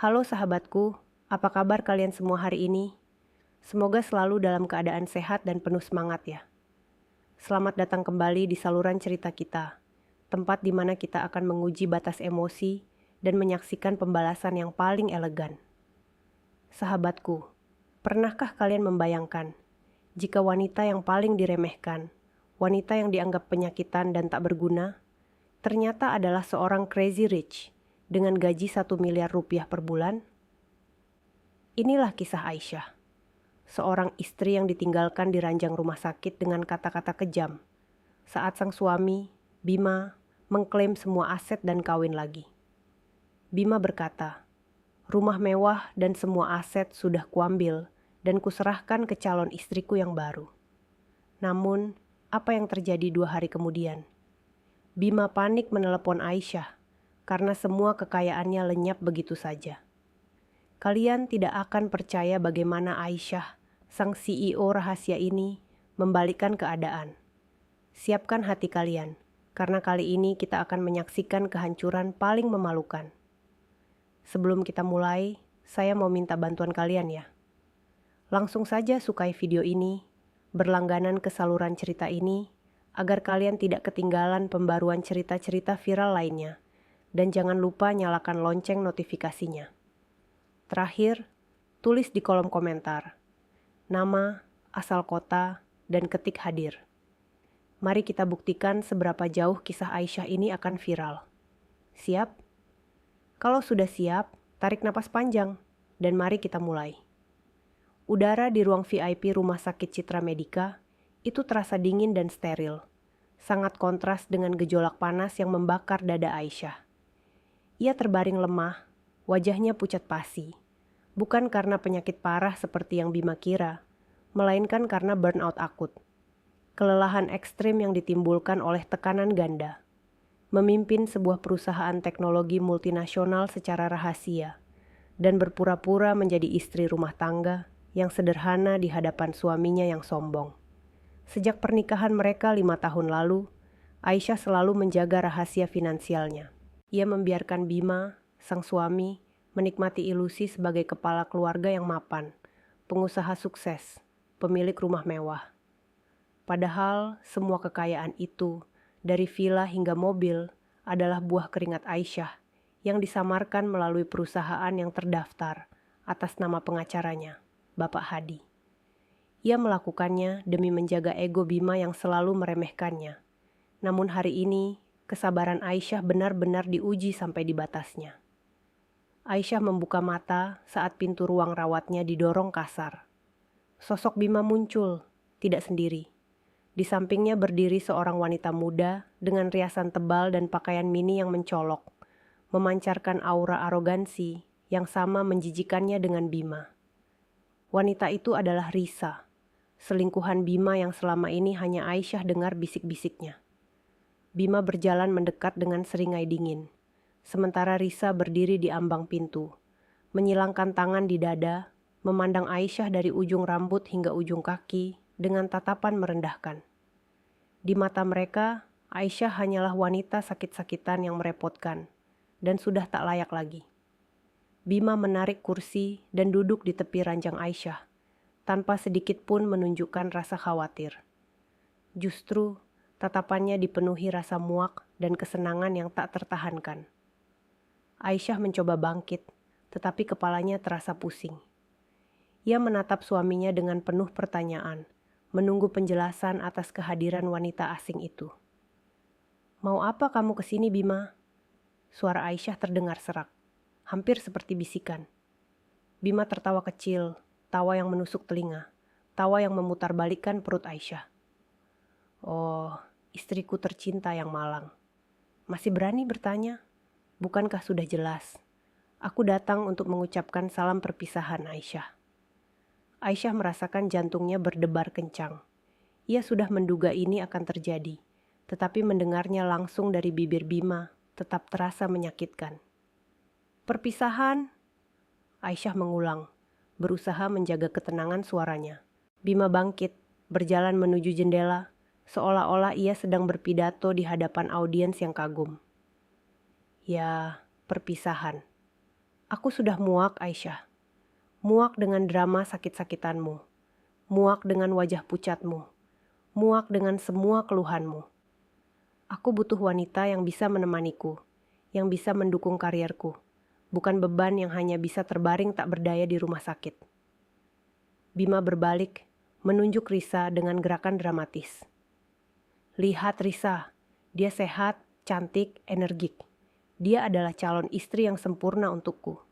Halo sahabatku, apa kabar kalian semua hari ini? Semoga selalu dalam keadaan sehat dan penuh semangat ya. Selamat datang kembali di saluran cerita kita, tempat di mana kita akan menguji batas emosi dan menyaksikan pembalasan yang paling elegan. Sahabatku, pernahkah kalian membayangkan jika wanita yang paling diremehkan, wanita yang dianggap penyakitan dan tak berguna, ternyata adalah seorang crazy rich dengan gaji 1 miliar rupiah per bulan? Inilah kisah Aisyah, seorang istri yang ditinggalkan di ranjang rumah sakit dengan kata-kata kejam saat sang suami, Bima, mengklaim semua aset dan kawin lagi. Bima berkata, "Rumah mewah dan semua aset sudah kuambil dan kuserahkan ke calon istriku yang baru." Namun, apa yang terjadi 2 hari kemudian? Bima panik menelepon Aisyah karena semua kekayaannya lenyap begitu saja. Kalian tidak akan percaya bagaimana Aisyah, sang CEO rahasia ini, membalikkan keadaan. Siapkan hati kalian, karena kali ini kita akan menyaksikan kehancuran paling memalukan. Sebelum kita mulai, saya mau minta bantuan kalian ya. Langsung saja sukai video ini, berlangganan ke saluran cerita ini, agar kalian tidak ketinggalan pembaruan cerita-cerita viral lainnya, dan jangan lupa nyalakan lonceng notifikasinya. Terakhir, tulis di kolom komentar nama, asal kota, dan ketik hadir. Mari kita buktikan seberapa jauh kisah Aisyah ini akan viral. Siap? Kalau sudah siap, tarik napas panjang, dan mari kita mulai. Udara di ruang VIP Rumah Sakit Citra Medica itu terasa dingin dan steril, sangat kontras dengan gejolak panas yang membakar dada Aisyah. Ia terbaring lemah, wajahnya pucat pasi. Bukan karena penyakit parah seperti yang Bima kira, melainkan karena burnout akut. Kelelahan ekstrim yang ditimbulkan oleh tekanan ganda. Memimpin sebuah perusahaan teknologi multinasional secara rahasia, dan berpura-pura menjadi istri rumah tangga yang sederhana di hadapan suaminya yang sombong. Sejak pernikahan mereka 5 tahun lalu, Aisyah selalu menjaga rahasia finansialnya. Ia membiarkan Bima, sang suami, menikmati ilusi sebagai kepala keluarga yang mapan, pengusaha sukses, pemilik rumah mewah. Padahal semua kekayaan itu, dari villa hingga mobil, adalah buah keringat Aisyah yang disamarkan melalui perusahaan yang terdaftar atas nama pengacaranya, Bapak Hadi. Ia melakukannya demi menjaga ego Bima yang selalu meremehkannya. Namun hari ini, kesabaran Aisyah benar-benar diuji sampai di batasnya. Aisyah membuka mata saat pintu ruang rawatnya didorong kasar. Sosok Bima muncul, tidak sendiri. Di sampingnya berdiri seorang wanita muda dengan riasan tebal dan pakaian mini yang mencolok, memancarkan aura arogansi yang sama menjijikannya dengan Bima. Wanita itu adalah Risa, selingkuhan Bima yang selama ini hanya Aisyah dengar bisik-bisiknya. Bima berjalan mendekat dengan seringai dingin. Sementara Risa berdiri di ambang pintu, menyilangkan tangan di dada, memandang Aisyah dari ujung rambut hingga ujung kaki dengan tatapan merendahkan. Di mata mereka, Aisyah hanyalah wanita sakit-sakitan yang merepotkan dan sudah tak layak lagi. Bima menarik kursi dan duduk di tepi ranjang Aisyah, tanpa sedikit pun menunjukkan rasa khawatir. Justru, tatapannya dipenuhi rasa muak dan kesenangan yang tak tertahankan. Aisyah mencoba bangkit, tetapi kepalanya terasa pusing. Ia menatap suaminya dengan penuh pertanyaan, menunggu penjelasan atas kehadiran wanita asing itu. "Mau apa kamu kesini, Bima?" Suara Aisyah terdengar serak, hampir seperti bisikan. Bima tertawa kecil, tawa yang menusuk telinga, tawa yang memutarbalikkan perut Aisyah. "Oh, istriku tercinta yang malang. Masih berani bertanya? Bukankah sudah jelas? Aku datang untuk mengucapkan salam perpisahan, Aisyah." Aisyah merasakan jantungnya berdebar kencang. Ia sudah menduga ini akan terjadi, tetapi mendengarnya langsung dari bibir Bima tetap terasa menyakitkan. "Perpisahan?" Aisyah mengulang, berusaha menjaga ketenangan suaranya. Bima bangkit, berjalan menuju jendela, seolah-olah ia sedang berpidato di hadapan audiens yang kagum. "Ya, perpisahan. Aku sudah muak, Aisyah. Muak dengan drama sakit-sakitanmu. Muak dengan wajah pucatmu. Muak dengan semua keluhanmu. Aku butuh wanita yang bisa menemaniku, yang bisa mendukung karierku, bukan beban yang hanya bisa terbaring tak berdaya di rumah sakit. Bima berbalik, menunjuk Risa dengan gerakan dramatis. Lihat Risa, dia sehat, cantik, energik. Dia adalah calon istri yang sempurna untukku.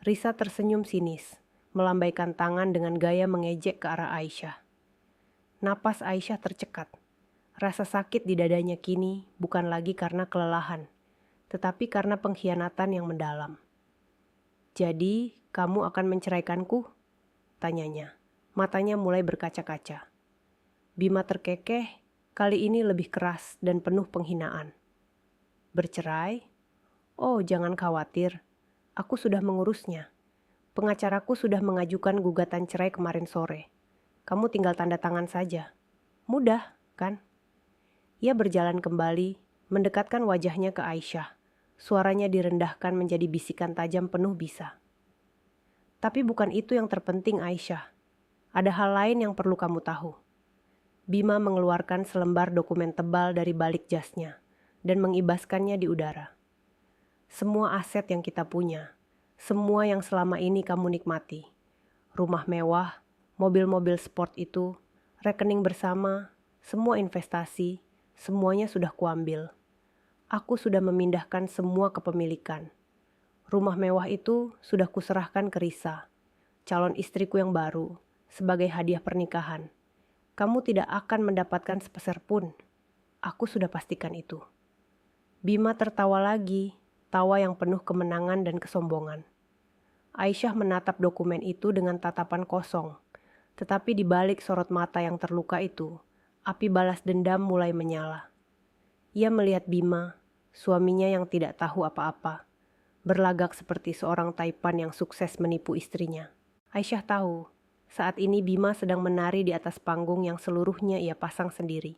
Risa tersenyum sinis, melambaikan tangan dengan gaya mengejek ke arah Aisyah. Napas Aisyah tercekat. Rasa sakit di dadanya kini bukan lagi karena kelelahan, tetapi karena pengkhianatan yang mendalam. Jadi, kamu akan menceraikanku? Tanyanya. Matanya mulai berkaca-kaca. Bima terkekeh, kali ini lebih keras dan penuh penghinaan. Bercerai? Oh, jangan khawatir. Aku sudah mengurusnya. Pengacaraku sudah mengajukan gugatan cerai kemarin sore. Kamu tinggal tanda tangan saja. Mudah, kan? Ia berjalan kembali, mendekatkan wajahnya ke Aisyah. Suaranya direndahkan menjadi bisikan tajam penuh bisa. Tapi bukan itu yang terpenting, Aisyah. Ada hal lain yang perlu kamu tahu. Bima mengeluarkan selembar dokumen tebal dari balik jasnya dan mengibaskannya di udara. Semua aset yang kita punya, semua yang selama ini kamu nikmati. Rumah mewah, mobil-mobil sport itu, rekening bersama, semua investasi, semuanya sudah kuambil. Aku sudah memindahkan semua kepemilikan. Rumah mewah itu sudah kuserahkan ke Risa, calon istriku yang baru, sebagai hadiah pernikahan. Kamu tidak akan mendapatkan sepeser pun. Aku sudah pastikan itu. Bima tertawa lagi, tawa yang penuh kemenangan dan kesombongan. Aisyah menatap dokumen itu dengan tatapan kosong, tetapi di balik sorot mata yang terluka itu, api balas dendam mulai menyala. Ia melihat Bima, suaminya yang tidak tahu apa-apa, berlagak seperti seorang taipan yang sukses menipu istrinya. Aisyah tahu, saat ini Bima sedang menari di atas panggung yang seluruhnya ia pasang sendiri.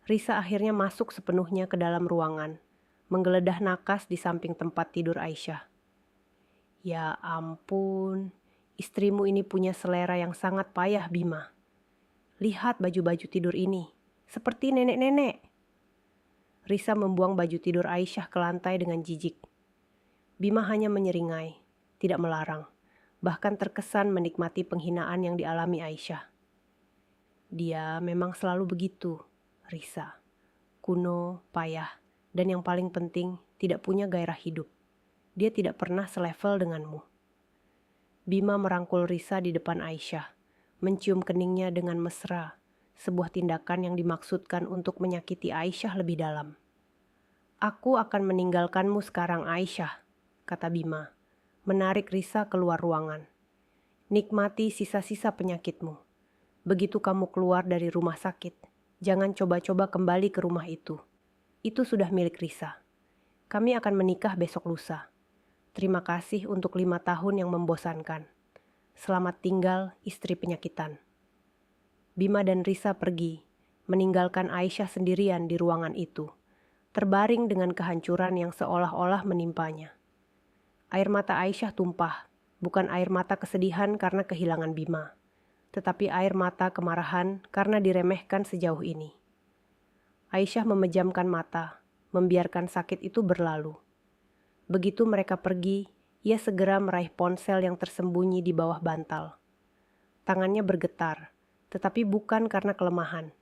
Risa akhirnya masuk sepenuhnya ke dalam ruangan, menggeledah nakas di samping tempat tidur Aisyah. Ya ampun, istrimu ini punya selera yang sangat payah, Bima. Lihat baju-baju tidur ini, seperti nenek-nenek. Risa membuang baju tidur Aisyah ke lantai dengan jijik. Bima hanya menyeringai, tidak melarang, bahkan terkesan menikmati penghinaan yang dialami Aisyah. Dia memang selalu begitu, Risa. Kuno, payah, dan yang paling penting, tidak punya gairah hidup. Dia tidak pernah selevel denganmu. Bima merangkul Risa di depan Aisyah, mencium keningnya dengan mesra, sebuah tindakan yang dimaksudkan untuk menyakiti Aisyah lebih dalam. Aku akan meninggalkanmu sekarang, Aisyah, kata Bima, menarik Risa keluar ruangan. Nikmati sisa-sisa penyakitmu. Begitu kamu keluar dari rumah sakit, jangan coba-coba kembali ke rumah itu. Itu sudah milik Risa. Kami akan menikah besok lusa. Terima kasih untuk 5 tahun yang membosankan. Selamat tinggal, istri penyakitan. Bima dan Risa pergi, meninggalkan Aisyah sendirian di ruangan itu, terbaring dengan kehancuran yang seolah-olah menimpanya. Air mata Aisyah tumpah, bukan air mata kesedihan karena kehilangan Bima, tetapi air mata kemarahan karena diremehkan sejauh ini. Aisyah memejamkan mata, membiarkan sakit itu berlalu. Begitu mereka pergi, ia segera meraih ponsel yang tersembunyi di bawah bantal. Tangannya bergetar, tetapi bukan karena kelemahan.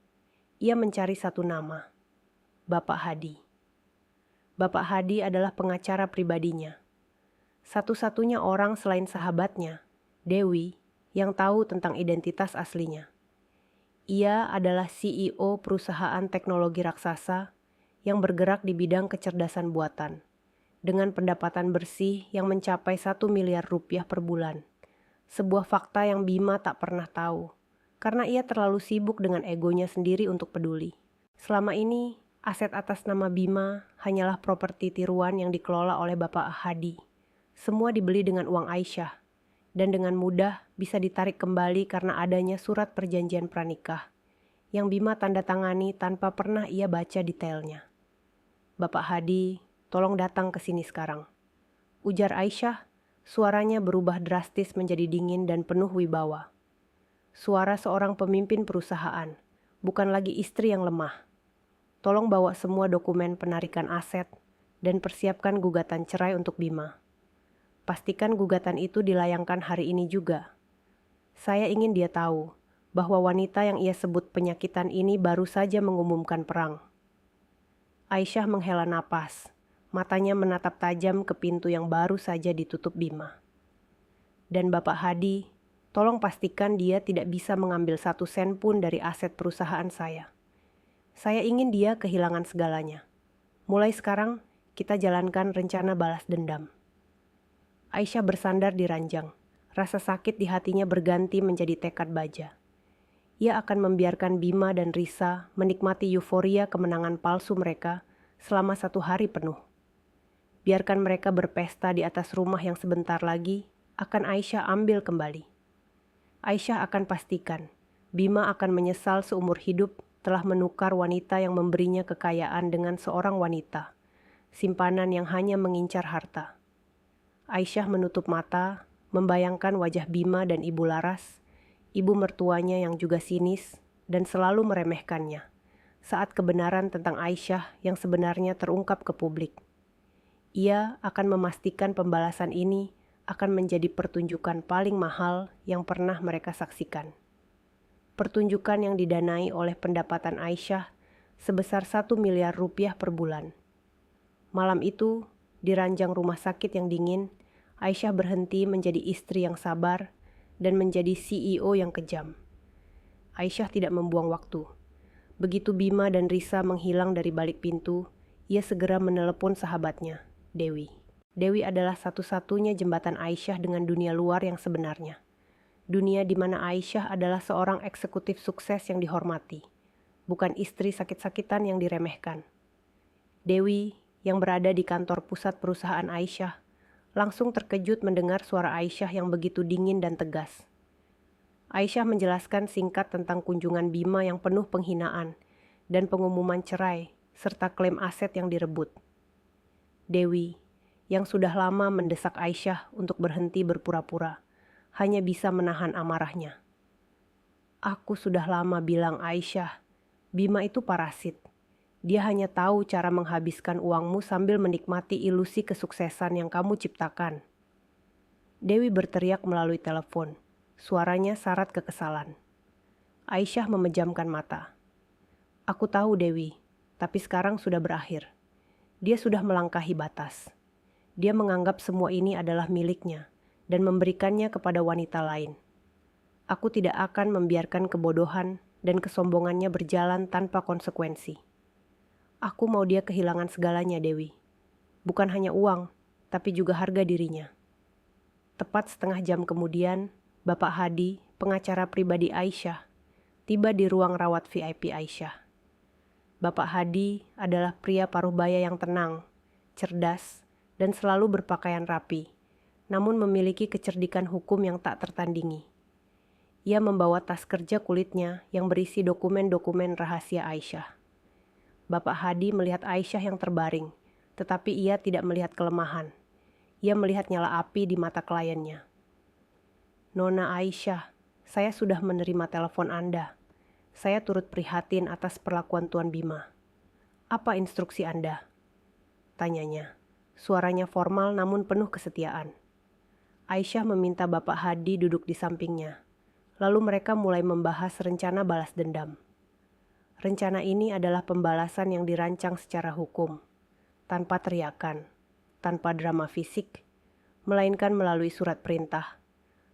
Ia mencari satu nama, Bapak Hadi. Bapak Hadi adalah pengacara pribadinya. Satu-satunya orang selain sahabatnya, Dewi, yang tahu tentang identitas aslinya. Ia adalah CEO perusahaan teknologi raksasa yang bergerak di bidang kecerdasan buatan, dengan pendapatan bersih yang mencapai 1 miliar rupiah per bulan. Sebuah fakta yang Bima tak pernah tahu, karena ia terlalu sibuk dengan egonya sendiri untuk peduli. Selama ini, aset atas nama Bima hanyalah properti tiruan yang dikelola oleh Bapak Hadi. Semua dibeli dengan uang Aisyah, dan dengan mudah bisa ditarik kembali karena adanya surat perjanjian pranikah, yang Bima tanda tangani tanpa pernah ia baca detailnya. Bapak Hadi, tolong datang ke sini sekarang. Ujar Aisyah, suaranya berubah drastis menjadi dingin dan penuh wibawa. Suara seorang pemimpin perusahaan, bukan lagi istri yang lemah. Tolong bawa semua dokumen penarikan aset dan persiapkan gugatan cerai untuk Bima. Pastikan gugatan itu dilayangkan hari ini juga. Saya ingin dia tahu bahwa wanita yang ia sebut penyakitan ini baru saja mengumumkan perang. Aisyah menghela napas. Matanya menatap tajam ke pintu yang baru saja ditutup Bima. Dan Bapak Hadi, tolong pastikan dia tidak bisa mengambil 1 sen pun dari aset perusahaan saya. Saya ingin dia kehilangan segalanya. Mulai sekarang, kita jalankan rencana balas dendam. Aisyah bersandar di ranjang. Rasa sakit di hatinya berganti menjadi tekad baja. Ia akan membiarkan Bima dan Risa menikmati euforia kemenangan palsu mereka selama 1 hari penuh. Biarkan mereka berpesta di atas rumah yang sebentar lagi akan Aisyah ambil kembali. Aisyah akan pastikan Bima akan menyesal seumur hidup telah menukar wanita yang memberinya kekayaan dengan seorang wanita, simpanan yang hanya mengincar harta. Aisyah menutup mata, membayangkan wajah Bima dan Ibu Laras, ibu mertuanya yang juga sinis dan selalu meremehkannya, saat kebenaran tentang Aisyah yang sebenarnya terungkap ke publik. Ia akan memastikan pembalasan ini akan menjadi pertunjukan paling mahal yang pernah mereka saksikan. Pertunjukan yang didanai oleh pendapatan Aisyah sebesar 1 miliar rupiah per bulan. Malam itu, di ranjang rumah sakit yang dingin, Aisyah berhenti menjadi istri yang sabar dan menjadi CEO yang kejam. Aisyah tidak membuang waktu. Begitu Bima dan Risa menghilang dari balik pintu, ia segera menelepon sahabatnya, Dewi. Dewi adalah satu-satunya jembatan Aisyah dengan dunia luar yang sebenarnya. Dunia di mana Aisyah adalah seorang eksekutif sukses yang dihormati, bukan istri sakit-sakitan yang diremehkan. Dewi, yang berada di kantor pusat perusahaan Aisyah, langsung terkejut mendengar suara Aisyah yang begitu dingin dan tegas. Aisyah menjelaskan singkat tentang kunjungan Bima yang penuh penghinaan dan pengumuman cerai, serta klaim aset yang direbut. Dewi, yang sudah lama mendesak Aisyah untuk berhenti berpura-pura, hanya bisa menahan amarahnya. Aku sudah lama bilang Aisyah, Bima itu parasit. Dia hanya tahu cara menghabiskan uangmu sambil menikmati ilusi kesuksesan yang kamu ciptakan. Dewi berteriak melalui telepon, suaranya syarat kekesalan. Aisyah memejamkan mata. Aku tahu Dewi, tapi sekarang sudah berakhir. Dia sudah melangkahi batas. Dia menganggap semua ini adalah miliknya dan memberikannya kepada wanita lain. Aku tidak akan membiarkan kebodohan dan kesombongannya berjalan tanpa konsekuensi. Aku mau dia kehilangan segalanya, Dewi. Bukan hanya uang, tapi juga harga dirinya. Tepat setengah jam kemudian, Bapak Hadi, pengacara pribadi Aisyah, tiba di ruang rawat VIP Aisyah. Bapak Hadi adalah pria paruh-baya yang tenang, cerdas, dan selalu berpakaian rapi, namun memiliki kecerdikan hukum yang tak tertandingi. Ia membawa tas kerja kulitnya yang berisi dokumen-dokumen rahasia Aisyah. Bapak Hadi melihat Aisyah yang terbaring, tetapi ia tidak melihat kelemahan. Ia melihat nyala api di mata kliennya. Nona Aisyah, saya sudah menerima telepon Anda. Saya turut prihatin atas perlakuan Tuan Bima. Apa instruksi Anda? Tanyanya. Suaranya formal namun penuh kesetiaan. Aisyah meminta Bapak Hadi duduk di sampingnya. Lalu mereka mulai membahas rencana balas dendam. Rencana ini adalah pembalasan yang dirancang secara hukum, tanpa teriakan, tanpa drama fisik, melainkan melalui surat perintah,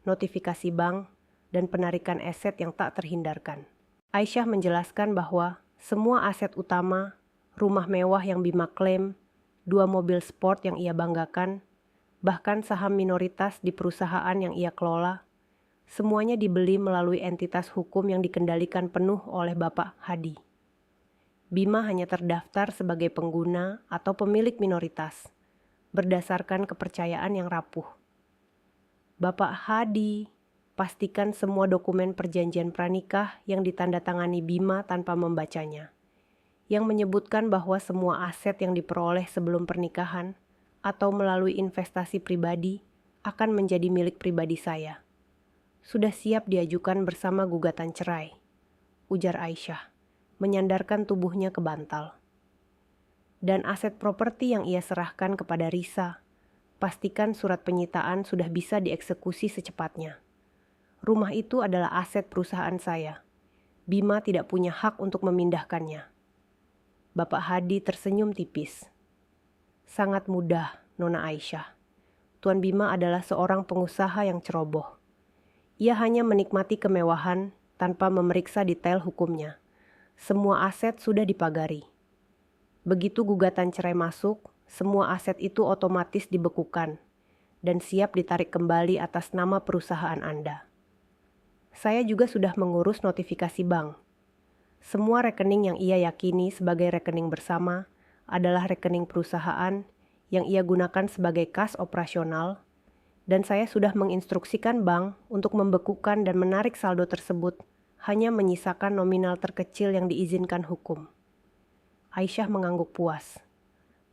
notifikasi bank, dan penarikan aset yang tak terhindarkan. Aisyah menjelaskan bahwa semua aset utama, rumah mewah yang Bima klaim, 2 mobil sport yang ia banggakan, bahkan saham minoritas di perusahaan yang ia kelola, semuanya dibeli melalui entitas hukum yang dikendalikan penuh oleh Bapak Hadi. Bima hanya terdaftar sebagai pengguna atau pemilik minoritas, berdasarkan kepercayaan yang rapuh. Bapak Hadi, pastikan semua dokumen perjanjian pranikah yang ditandatangani Bima tanpa membacanya, yang menyebutkan bahwa semua aset yang diperoleh sebelum pernikahan atau melalui investasi pribadi akan menjadi milik pribadi saya. Sudah siap diajukan bersama gugatan cerai, ujar Aisyah, menyandarkan tubuhnya ke bantal. Dan aset properti yang ia serahkan kepada Risa, pastikan surat penyitaan sudah bisa dieksekusi secepatnya. Rumah itu adalah aset perusahaan saya. Bima tidak punya hak untuk memindahkannya. Bapak Hadi tersenyum tipis. Sangat mudah, Nona Aisyah. Tuan Bima adalah seorang pengusaha yang ceroboh. Ia hanya menikmati kemewahan tanpa memeriksa detail hukumnya. Semua aset sudah dipagari. Begitu gugatan cerai masuk, semua aset itu otomatis dibekukan dan siap ditarik kembali atas nama perusahaan Anda. Saya juga sudah mengurus notifikasi bank. Semua rekening yang ia yakini sebagai rekening bersama adalah rekening perusahaan yang ia gunakan sebagai kas operasional, dan saya sudah menginstruksikan bank untuk membekukan dan menarik saldo tersebut, hanya menyisakan nominal terkecil yang diizinkan hukum. Aisyah mengangguk puas.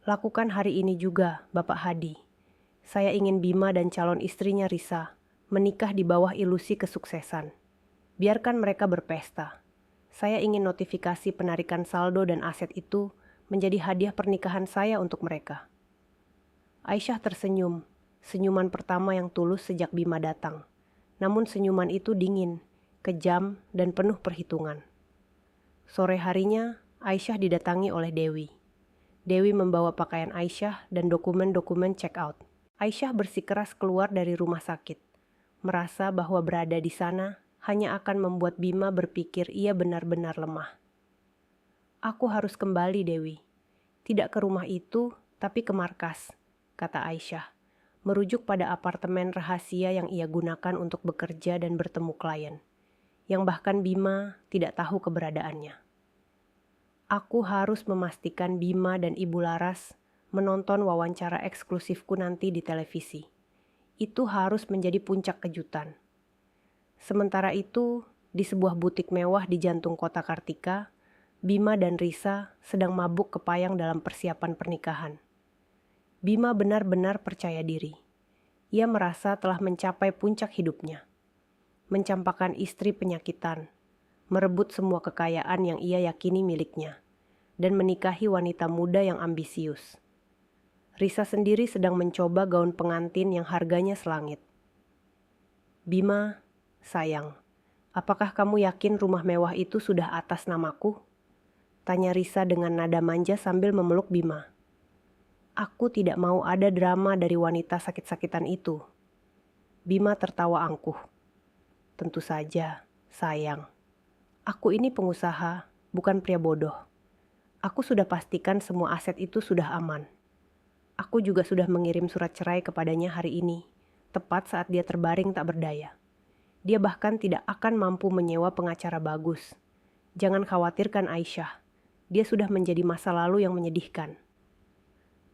Lakukan hari ini juga, Bapak Hadi. Saya ingin Bima dan calon istrinya Risa menikah di bawah ilusi kesuksesan. Biarkan mereka berpesta. Saya ingin notifikasi penarikan saldo dan aset itu menjadi hadiah pernikahan saya untuk mereka. Aisyah tersenyum, senyuman pertama yang tulus sejak Bima datang. Namun senyuman itu dingin, kejam, dan penuh perhitungan. Sore harinya, Aisyah didatangi oleh Dewi. Dewi membawa pakaian Aisyah dan dokumen-dokumen check out. Aisyah bersikeras keluar dari rumah sakit, merasa bahwa berada di sana hanya akan membuat Bima berpikir ia benar-benar lemah. Aku harus kembali, Dewi. Tidak ke rumah itu, tapi ke markas, kata Aisyah, merujuk pada apartemen rahasia yang ia gunakan untuk bekerja dan bertemu klien, yang bahkan Bima tidak tahu keberadaannya. Aku harus memastikan Bima dan Ibu Laras menonton wawancara eksklusifku nanti di televisi. Itu harus menjadi puncak kejutan. Sementara itu, di sebuah butik mewah di jantung kota Kartika, Bima dan Risa sedang mabuk kepayang dalam persiapan pernikahan. Bima benar-benar percaya diri. Ia merasa telah mencapai puncak hidupnya. Mencampakkan istri penyakitan, merebut semua kekayaan yang ia yakini miliknya, dan menikahi wanita muda yang ambisius. Risa sendiri sedang mencoba gaun pengantin yang harganya selangit. Bima, sayang, apakah kamu yakin rumah mewah itu sudah atas namaku? Tanya Risa dengan nada manja sambil memeluk Bima. Aku tidak mau ada drama dari wanita sakit-sakitan itu. Bima tertawa angkuh. Tentu saja, sayang. Aku ini pengusaha, bukan pria bodoh. Aku sudah pastikan semua aset itu sudah aman. Aku juga sudah mengirim surat cerai kepadanya hari ini, tepat saat dia terbaring tak berdaya. Dia bahkan tidak akan mampu menyewa pengacara bagus. Jangan khawatirkan Aisyah. Dia sudah menjadi masa lalu yang menyedihkan.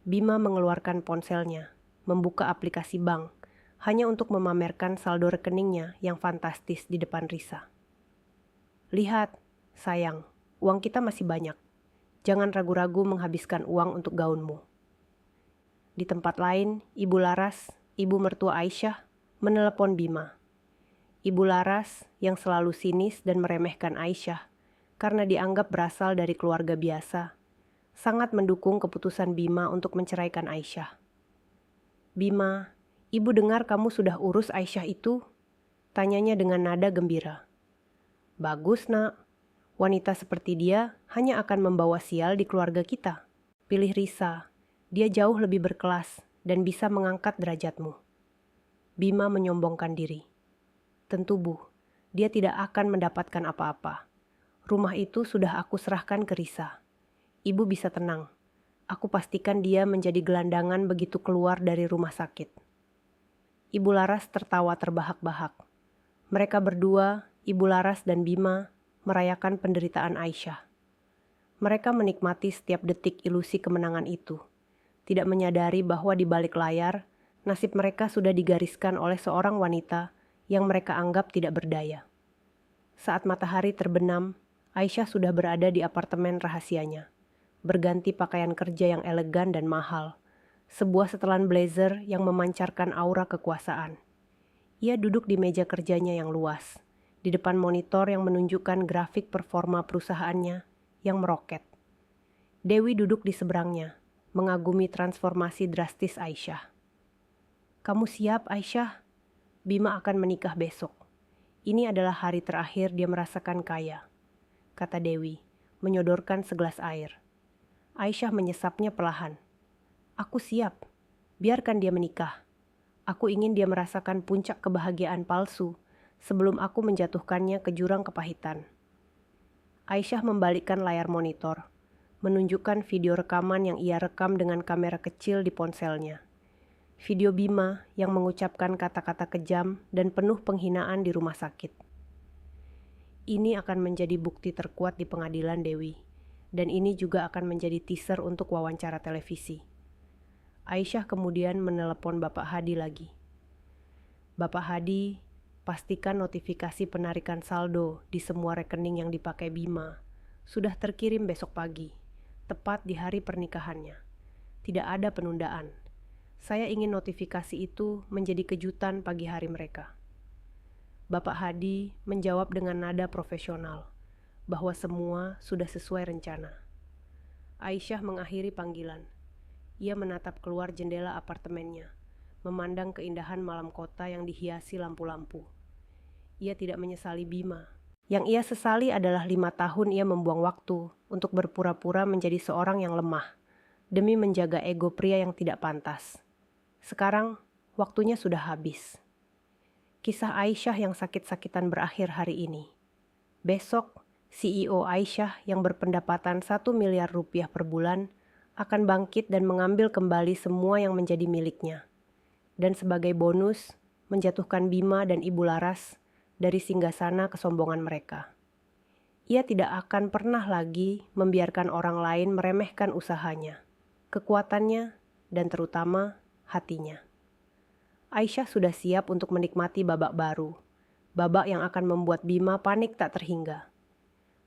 Bima mengeluarkan ponselnya, membuka aplikasi bank, hanya untuk memamerkan saldo rekeningnya yang fantastis di depan Risa. Lihat, sayang, uang kita masih banyak. Jangan ragu-ragu menghabiskan uang untuk gaunmu. Di tempat lain, Ibu Laras, ibu mertua Aisyah, menelepon Bima. Ibu Laras yang selalu sinis dan meremehkan Aisyah karena dianggap berasal dari keluarga biasa, sangat mendukung keputusan Bima untuk menceraikan Aisyah. Bima, ibu dengar kamu sudah urus Aisyah itu? Tanyanya dengan nada gembira. Bagus, nak. Wanita seperti dia hanya akan membawa sial di keluarga kita. Pilih Risa, dia jauh lebih berkelas dan bisa mengangkat derajatmu. Bima menyombongkan diri. Tentu, Bu, dia tidak akan mendapatkan apa-apa. Rumah itu sudah aku serahkan ke Risa. Ibu bisa tenang. Aku pastikan dia menjadi gelandangan begitu keluar dari rumah sakit. Ibu Laras tertawa terbahak-bahak. Mereka berdua, Ibu Laras dan Bima, merayakan penderitaan Aisyah. Mereka menikmati setiap detik ilusi kemenangan itu, tidak menyadari bahwa di balik layar, nasib mereka sudah digariskan oleh seorang wanita yang mereka anggap tidak berdaya. Saat matahari terbenam, Aisyah sudah berada di apartemen rahasianya, berganti pakaian kerja yang elegan dan mahal, sebuah setelan blazer yang memancarkan aura kekuasaan. Ia duduk di meja kerjanya yang luas, di depan monitor yang menunjukkan grafik performa perusahaannya yang meroket. Dewi duduk di seberangnya, mengagumi transformasi drastis Aisyah. "Kamu siap, Aisyah? Bima akan menikah besok. Ini adalah hari terakhir dia merasakan kaya," kata Dewi, menyodorkan segelas air. Aisyah menyesapnya perlahan. "Aku siap. Biarkan dia menikah. Aku ingin dia merasakan puncak kebahagiaan palsu sebelum aku menjatuhkannya ke jurang kepahitan." Aisyah membalikkan layar monitor, menunjukkan video rekaman yang ia rekam dengan kamera kecil di ponselnya. Video Bima yang mengucapkan kata-kata kejam dan penuh penghinaan di rumah sakit. Ini akan menjadi bukti terkuat di pengadilan, Dewi. Dan ini juga akan menjadi teaser untuk wawancara televisi. Aisyah kemudian menelepon Bapak Hadi lagi. "Bapak Hadi, pastikan notifikasi penarikan saldo di semua rekening yang dipakai Bima sudah terkirim besok pagi, tepat di hari pernikahannya. Tidak ada penundaan. Saya ingin notifikasi itu menjadi kejutan pagi hari mereka." Bapak Hadi menjawab dengan nada profesional bahwa semua sudah sesuai rencana. Aisyah mengakhiri panggilan. Ia menatap keluar jendela apartemennya, memandang keindahan malam kota yang dihiasi lampu-lampu. Ia tidak menyesali Bima. Yang ia sesali adalah 5 tahun ia membuang waktu untuk berpura-pura menjadi seorang yang lemah, demi menjaga ego pria yang tidak pantas. Sekarang, waktunya sudah habis. Kisah Aisyah yang sakit-sakitan berakhir hari ini. Besok, CEO Aisyah yang berpendapatan 1 miliar rupiah per bulan akan bangkit dan mengambil kembali semua yang menjadi miliknya. Dan sebagai bonus, menjatuhkan Bima dan Ibu Laras dari singgasana kesombongan mereka. Ia tidak akan pernah lagi membiarkan orang lain meremehkan usahanya, kekuatannya, dan terutama hatinya. Aisyah sudah siap untuk menikmati babak baru, babak yang akan membuat Bima panik tak terhingga.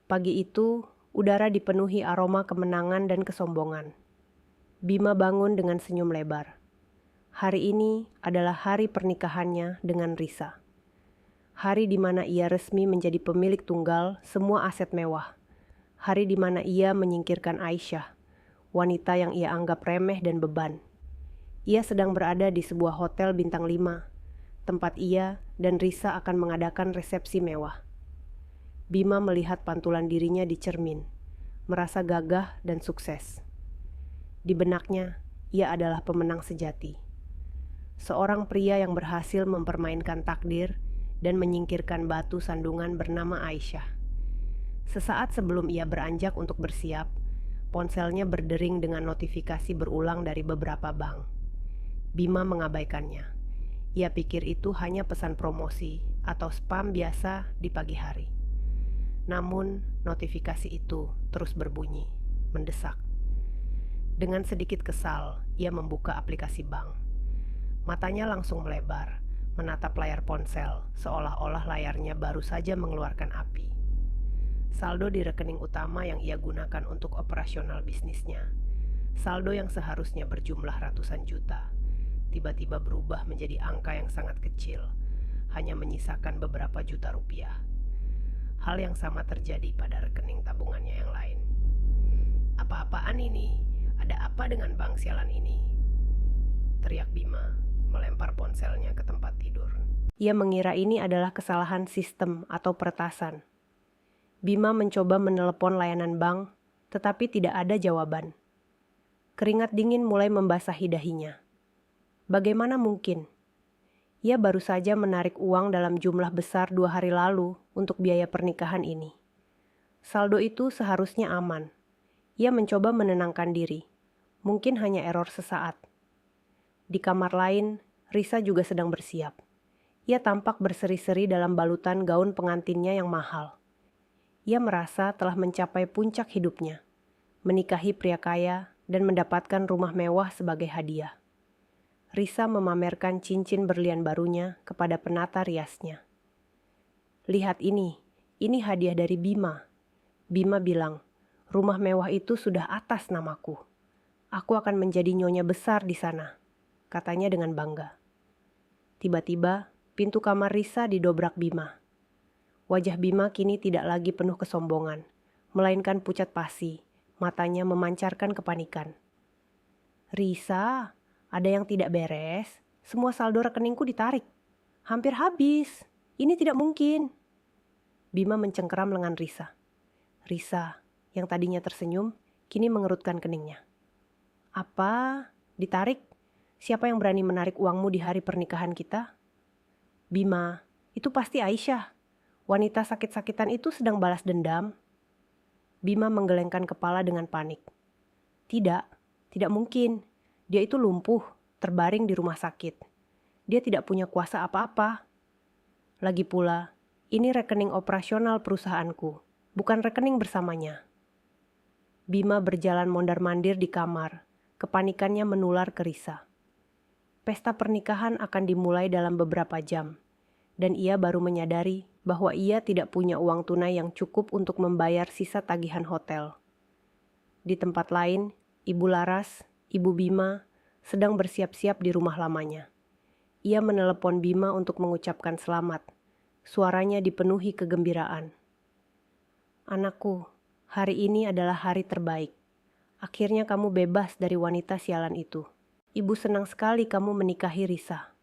Pagi itu, udara dipenuhi aroma kemenangan dan kesombongan. Bima bangun dengan senyum lebar. Hari ini adalah hari pernikahannya dengan Risa. Hari di mana ia resmi menjadi pemilik tunggal semua aset mewah. Hari di mana ia menyingkirkan Aisyah, wanita yang ia anggap remeh dan beban. Ia sedang berada di sebuah hotel bintang 5, tempat ia dan Risa akan mengadakan resepsi mewah. Bima melihat pantulan dirinya di cermin, merasa gagah dan sukses. Di benaknya, ia adalah pemenang sejati. Seorang pria yang berhasil mempermainkan takdir dan menyingkirkan batu sandungan bernama Aisyah. Sesaat sebelum ia beranjak untuk bersiap, ponselnya berdering dengan notifikasi berulang dari beberapa bank. Bima mengabaikannya. Ia pikir itu hanya pesan promosi atau spam biasa di pagi hari. Namun, notifikasi itu terus berbunyi, mendesak. Dengan sedikit kesal, ia membuka aplikasi bank. Matanya langsung melebar, menatap layar ponsel, seolah-olah layarnya baru saja mengeluarkan api. Saldo di rekening utama yang ia gunakan untuk operasional bisnisnya, saldo yang seharusnya berjumlah ratusan juta, tiba-tiba berubah menjadi angka yang sangat kecil, hanya menyisakan beberapa juta rupiah. Hal yang sama terjadi pada rekening tabungannya yang lain. "Apa-apaan ini? Ada apa dengan bank sialan ini?" teriak Bima, melempar ponselnya ke tempat tidur. Ia mengira ini adalah kesalahan sistem atau peretasan. Bima mencoba menelepon layanan bank, tetapi tidak ada jawaban. Keringat dingin mulai membasahi dahinya. Bagaimana mungkin? Ia baru saja menarik uang dalam jumlah besar 2 hari lalu untuk biaya pernikahan ini. Saldo itu seharusnya aman. Ia mencoba menenangkan diri. Mungkin hanya error sesaat. Di kamar lain, Risa juga sedang bersiap. Ia tampak berseri-seri dalam balutan gaun pengantinnya yang mahal. Ia merasa telah mencapai puncak hidupnya, menikahi pria kaya dan mendapatkan rumah mewah sebagai hadiah. Risa memamerkan cincin berlian barunya kepada penata riasnya. "Lihat ini hadiah dari Bima." Bima bilang, "Rumah mewah itu sudah atas namaku." Aku akan menjadi nyonya besar di sana, katanya dengan bangga. Tiba-tiba, pintu kamar Risa didobrak Bima. Wajah Bima kini tidak lagi penuh kesombongan, melainkan pucat pasi, matanya memancarkan kepanikan. Risa, ada yang tidak beres. Semua saldo rekeningku ditarik. Hampir habis. Ini tidak mungkin. Bima mencengkeram lengan Risa. Risa, yang tadinya tersenyum, kini mengerutkan keningnya. Apa? Ditarik? Siapa yang berani menarik uangmu di hari pernikahan kita? Bima, itu pasti Aisyah. Wanita sakit-sakitan itu sedang balas dendam. Bima menggelengkan kepala dengan panik. Tidak mungkin. Dia itu lumpuh, terbaring di rumah sakit. Dia tidak punya kuasa apa-apa. Lagi pula, ini rekening operasional perusahaanku, bukan rekening bersamanya. Bima berjalan mondar-mandir di kamar. Kepanikannya menular ke Risa. Pesta pernikahan akan dimulai dalam beberapa jam, dan ia baru menyadari bahwa ia tidak punya uang tunai yang cukup untuk membayar sisa tagihan hotel. Di tempat lain, Ibu Laras, Ibu Bima, sedang bersiap-siap di rumah lamanya. Ia menelepon Bima untuk mengucapkan selamat. Suaranya dipenuhi kegembiraan. Anakku, hari ini adalah hari terbaik. Akhirnya kamu bebas dari wanita sialan itu. Ibu senang sekali kamu menikahi Risa.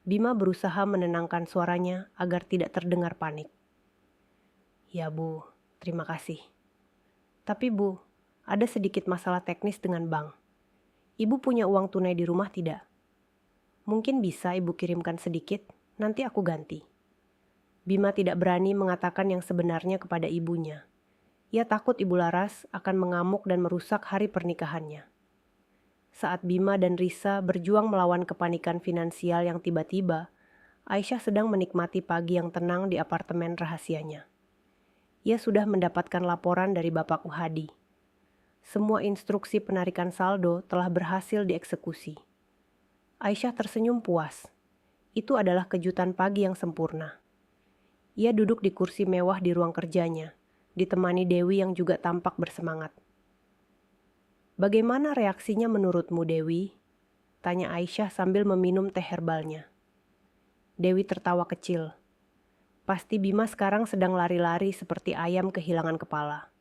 Bima berusaha menenangkan suaranya agar tidak terdengar panik. Ya Bu, terima kasih. Tapi Bu, ada sedikit masalah teknis dengan bank. Ibu punya uang tunai di rumah tidak? Mungkin bisa Ibu kirimkan sedikit, nanti aku ganti. Bima tidak berani mengatakan yang sebenarnya kepada ibunya. Ia takut Ibu Laras akan mengamuk dan merusak hari pernikahannya. Saat Bima dan Risa berjuang melawan kepanikan finansial yang tiba-tiba, Aisyah sedang menikmati pagi yang tenang di apartemen rahasianya. Ia sudah mendapatkan laporan dari Bapak Uhadi. Semua instruksi penarikan saldo telah berhasil dieksekusi. Aisyah tersenyum puas. Itu adalah kejutan pagi yang sempurna. Ia duduk di kursi mewah di ruang kerjanya, ditemani Dewi yang juga tampak bersemangat. Bagaimana reaksinya menurutmu, Dewi? Tanya Aisyah sambil meminum teh herbalnya. Dewi tertawa kecil. Pasti Bima sekarang sedang lari-lari seperti ayam kehilangan kepala.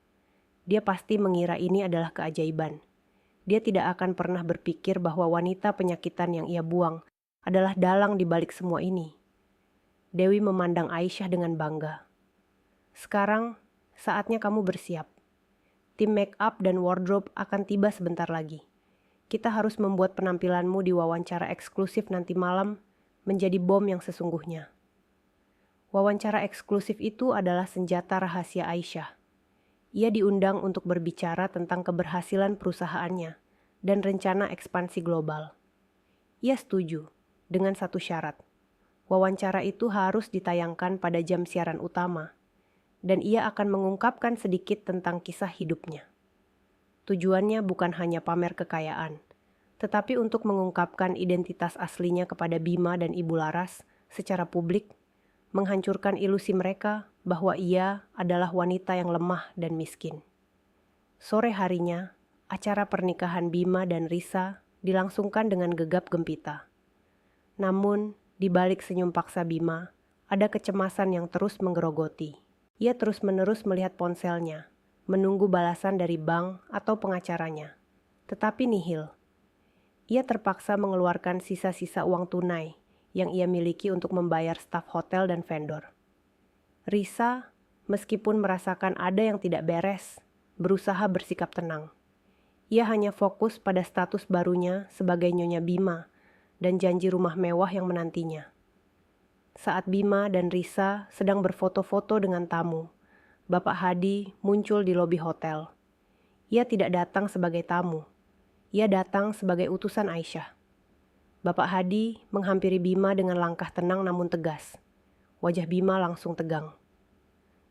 Dia pasti mengira ini adalah keajaiban. Dia tidak akan pernah berpikir bahwa wanita penyakitan yang ia buang adalah dalang di balik semua ini. Dewi memandang Aisyah dengan bangga. Sekarang, saatnya kamu bersiap. Tim make up dan wardrobe akan tiba sebentar lagi. Kita harus membuat penampilanmu di wawancara eksklusif nanti malam menjadi bom yang sesungguhnya. Wawancara eksklusif itu adalah senjata rahasia Aisyah. Ia diundang untuk berbicara tentang keberhasilan perusahaannya dan rencana ekspansi global. Ia setuju dengan satu syarat. Wawancara itu harus ditayangkan pada jam siaran utama, dan ia akan mengungkapkan sedikit tentang kisah hidupnya. Tujuannya bukan hanya pamer kekayaan, tetapi untuk mengungkapkan identitas aslinya kepada Bima dan Ibu Laras secara publik, menghancurkan ilusi mereka bahwa ia adalah wanita yang lemah dan miskin. Sore harinya, acara pernikahan Bima dan Risa dilangsungkan dengan gegap gempita. Namun, di balik senyum paksa Bima, ada kecemasan yang terus menggerogoti. Ia terus-menerus melihat ponselnya, menunggu balasan dari bank atau pengacaranya. Tetapi nihil. Ia terpaksa mengeluarkan sisa-sisa uang tunai yang ia miliki untuk membayar staf hotel dan vendor. Risa, meskipun merasakan ada yang tidak beres, berusaha bersikap tenang. Ia hanya fokus pada status barunya sebagai Nyonya Bima dan janji rumah mewah yang menantinya. Saat Bima dan Risa sedang berfoto-foto dengan tamu, Bapak Hadi muncul di lobi hotel. Ia tidak datang sebagai tamu. Ia datang sebagai utusan Aisyah. Bapak Hadi menghampiri Bima dengan langkah tenang namun tegas. Wajah Bima langsung tegang.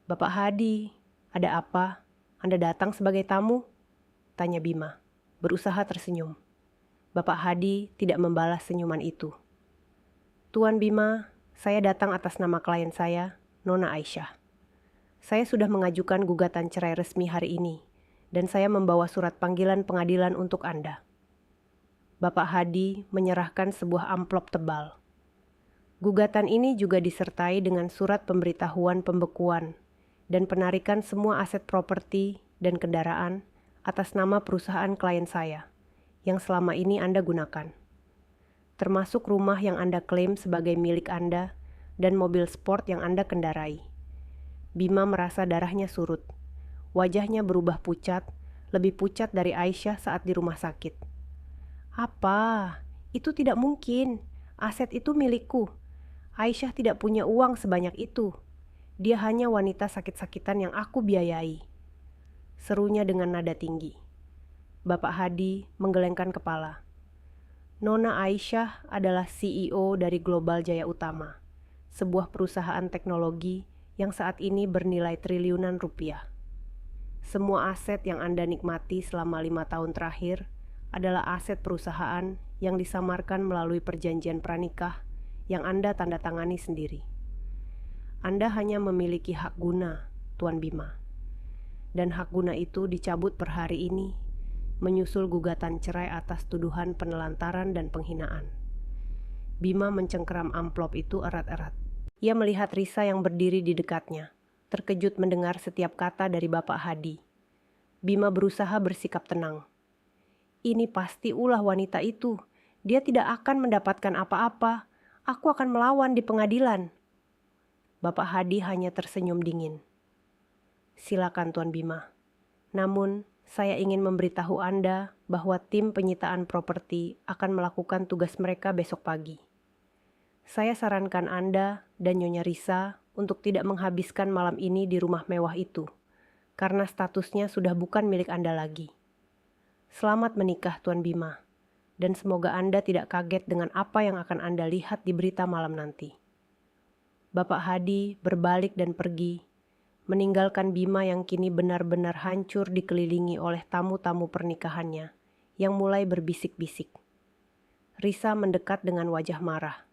Bapak Hadi, ada apa? Anda datang sebagai tamu? Tanya Bima, berusaha tersenyum. Bapak Hadi tidak membalas senyuman itu. Tuan Bima, saya datang atas nama klien saya, Nona Aisyah. Saya sudah mengajukan gugatan cerai resmi hari ini, dan saya membawa surat panggilan pengadilan untuk Anda. Bapak Hadi menyerahkan sebuah amplop tebal. Gugatan ini juga disertai dengan surat pemberitahuan pembekuan dan penarikan semua aset properti dan kendaraan atas nama perusahaan klien saya yang selama ini Anda gunakan, termasuk rumah yang Anda klaim sebagai milik Anda dan mobil sport yang Anda kendarai. Bima merasa darahnya surut. Wajahnya berubah pucat, lebih pucat dari Aisyah saat di rumah sakit. Apa? Itu tidak mungkin. Aset itu milikku. Aisyah tidak punya uang sebanyak itu. Dia hanya wanita sakit-sakitan yang aku biayai. Serunya dengan nada tinggi. Bapak Hadi menggelengkan kepala. Nona Aisyah adalah CEO dari Global Jaya Utama, sebuah perusahaan teknologi yang saat ini bernilai triliunan rupiah. Semua aset yang Anda nikmati selama 5 tahun terakhir adalah aset perusahaan yang disamarkan melalui perjanjian pranikah yang Anda tanda tangani sendiri. Anda hanya memiliki hak guna, Tuan Bima. Dan hak guna itu dicabut per hari ini, menyusul gugatan cerai atas tuduhan penelantaran dan penghinaan. Bima mencengkeram amplop itu erat-erat. Ia melihat Risa yang berdiri di dekatnya, terkejut mendengar setiap kata dari Bapak Hadi. Bima berusaha bersikap tenang. Ini pasti ulah wanita itu. Dia tidak akan mendapatkan apa-apa. Aku akan melawan di pengadilan. Bapak Hadi hanya tersenyum dingin. Silakan Tuan Bima. Namun, saya ingin memberitahu Anda bahwa tim penyitaan properti akan melakukan tugas mereka besok pagi. Saya sarankan Anda dan Nyonya Risa untuk tidak menghabiskan malam ini di rumah mewah itu, karena statusnya sudah bukan milik Anda lagi. Selamat menikah Tuan Bima, dan semoga Anda tidak kaget dengan apa yang akan Anda lihat di berita malam nanti. Bapak Hadi berbalik dan pergi, meninggalkan Bima yang kini benar-benar hancur dikelilingi oleh tamu-tamu pernikahannya yang mulai berbisik-bisik. Risa mendekat dengan wajah marah.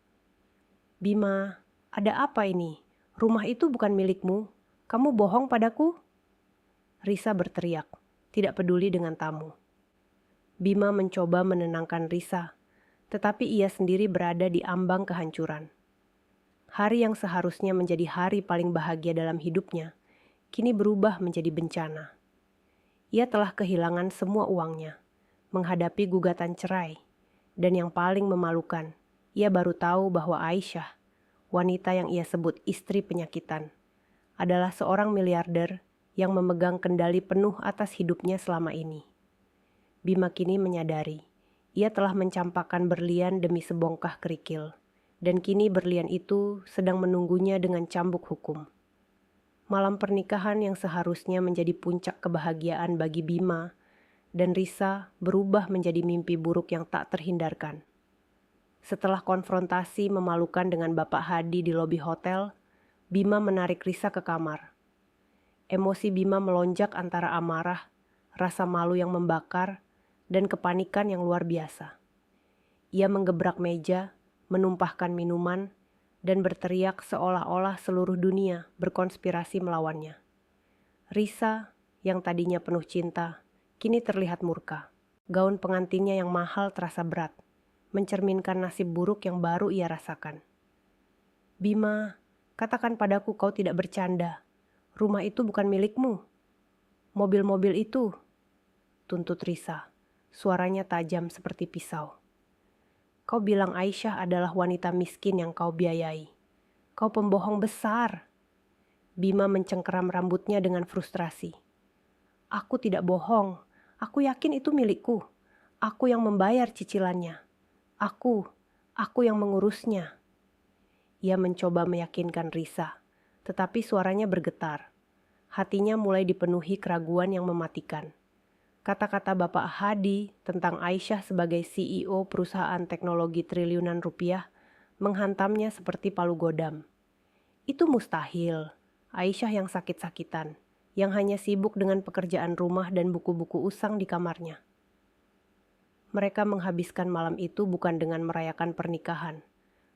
Bima, ada apa ini? Rumah itu bukan milikmu. Kamu bohong padaku? Risa berteriak, tidak peduli dengan tamu. Bima mencoba menenangkan Risa, tetapi ia sendiri berada di ambang kehancuran. Hari yang seharusnya menjadi hari paling bahagia dalam hidupnya, kini berubah menjadi bencana. Ia telah kehilangan semua uangnya, menghadapi gugatan cerai, dan yang paling memalukan, ia baru tahu bahwa Aisyah, wanita yang ia sebut istri penyakitan, adalah seorang miliarder yang memegang kendali penuh atas hidupnya selama ini. Bima kini menyadari, ia telah mencampakkan berlian demi sebongkah kerikil, dan kini berlian itu sedang menunggunya dengan cambuk hukum. Malam pernikahan yang seharusnya menjadi puncak kebahagiaan bagi Bima dan Risa berubah menjadi mimpi buruk yang tak terhindarkan. Setelah konfrontasi memalukan dengan Bapak Hadi di lobi hotel, Bima menarik Risa ke kamar. Emosi Bima melonjak antara amarah, rasa malu yang membakar, dan kepanikan yang luar biasa. Ia menggebrak meja, menumpahkan minuman, dan berteriak seolah-olah seluruh dunia berkonspirasi melawannya. Risa, yang tadinya penuh cinta, kini terlihat murka. Gaun pengantinnya yang mahal terasa berat, mencerminkan nasib buruk yang baru ia rasakan. Bima, katakan padaku kau tidak bercanda. Rumah itu bukan milikmu. Mobil-mobil itu, tuntut Risa, suaranya tajam seperti pisau. Kau bilang Aisyah adalah wanita miskin yang kau biayai. Kau pembohong besar. Bima mencengkeram rambutnya dengan frustrasi. Aku tidak bohong. Aku yakin itu milikku. Aku yang membayar cicilannya. Aku yang mengurusnya. Ia mencoba meyakinkan Risa, tetapi suaranya bergetar. Hatinya mulai dipenuhi keraguan yang mematikan. Kata-kata Bapak Hadi tentang Aisyah sebagai CEO perusahaan teknologi triliunan rupiah menghantamnya seperti palu godam. Itu mustahil. Aisyah yang sakit-sakitan, yang hanya sibuk dengan pekerjaan rumah dan buku-buku usang di kamarnya. Mereka menghabiskan malam itu bukan dengan merayakan pernikahan,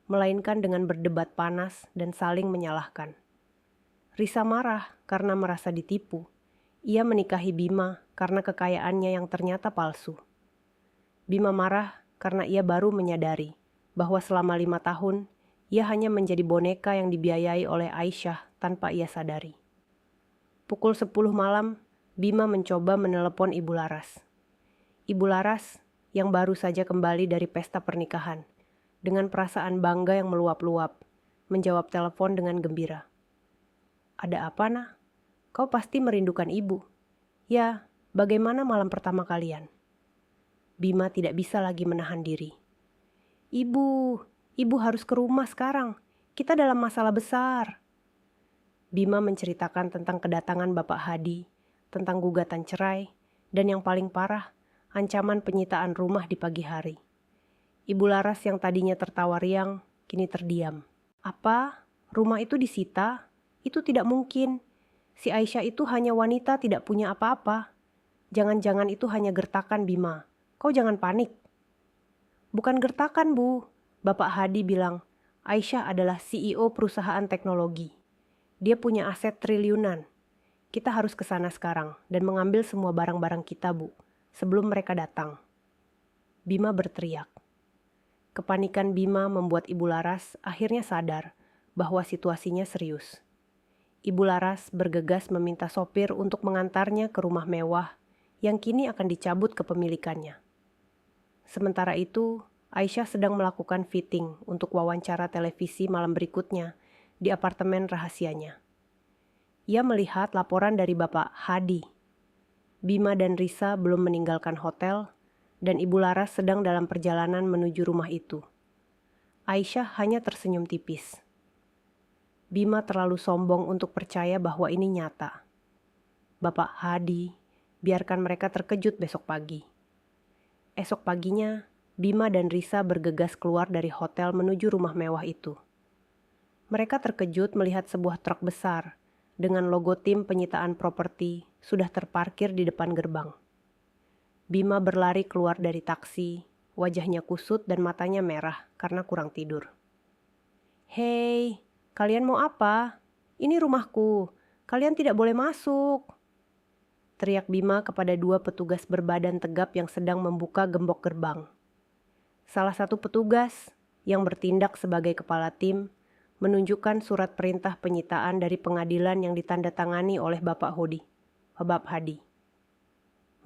melainkan dengan berdebat panas dan saling menyalahkan. Risa marah karena merasa ditipu. Ia menikahi Bima karena kekayaannya yang ternyata palsu. Bima marah karena ia baru menyadari bahwa selama 5 tahun ia hanya menjadi boneka yang dibiayai oleh Aisyah tanpa ia sadari. Pukul 10 malam, Bima mencoba menelepon Ibu Laras. Ibu Laras yang baru saja kembali dari pesta pernikahan, dengan perasaan bangga yang meluap-luap, menjawab telepon dengan gembira. "Ada apa, Nak? Kau pasti merindukan ibu." "Ya, bagaimana malam pertama kalian?" Bima tidak bisa lagi menahan diri. Ibu harus ke rumah sekarang. Kita dalam masalah besar." Bima menceritakan tentang kedatangan Bapak Hadi, tentang gugatan cerai, dan yang paling parah, ancaman penyitaan rumah di pagi hari. Ibu Laras yang tadinya tertawa riang, kini terdiam. "Apa? Rumah itu disita? Itu tidak mungkin. Si Aisyah itu hanya wanita tidak punya apa-apa. Jangan-jangan itu hanya gertakan, Bima. Kau jangan panik." "Bukan gertakan, Bu," Bapak Hadi bilang. "Aisyah adalah CEO perusahaan teknologi. Dia punya aset triliunan. Kita harus ke sana sekarang dan mengambil semua barang-barang kita, Bu, sebelum mereka datang." Bima berteriak. Kepanikan Bima membuat Ibu Laras akhirnya sadar bahwa situasinya serius. Ibu Laras bergegas meminta sopir untuk mengantarnya ke rumah mewah yang kini akan dicabut kepemilikannya. Sementara itu, Aisyah sedang melakukan fitting untuk wawancara televisi malam berikutnya di apartemen rahasianya. Ia melihat laporan dari Bapak Hadi. Bima dan Risa belum meninggalkan hotel dan Ibu Laras sedang dalam perjalanan menuju rumah itu. Aisyah hanya tersenyum tipis. Bima terlalu sombong untuk percaya bahwa ini nyata. "Bapak Hadi, biarkan mereka terkejut besok pagi." Esok paginya, Bima dan Risa bergegas keluar dari hotel menuju rumah mewah itu. Mereka terkejut melihat sebuah truk besar dengan logo tim penyitaan properti sudah terparkir di depan gerbang. Bima berlari keluar dari taksi, wajahnya kusut dan matanya merah karena kurang tidur. "Hei, kalian mau apa? Ini rumahku, kalian tidak boleh masuk," teriak Bima kepada 2 petugas berbadan tegap yang sedang membuka gembok gerbang. Salah satu petugas yang bertindak sebagai kepala tim menunjukkan surat perintah penyitaan dari pengadilan yang ditandatangani oleh Bapak Hadi.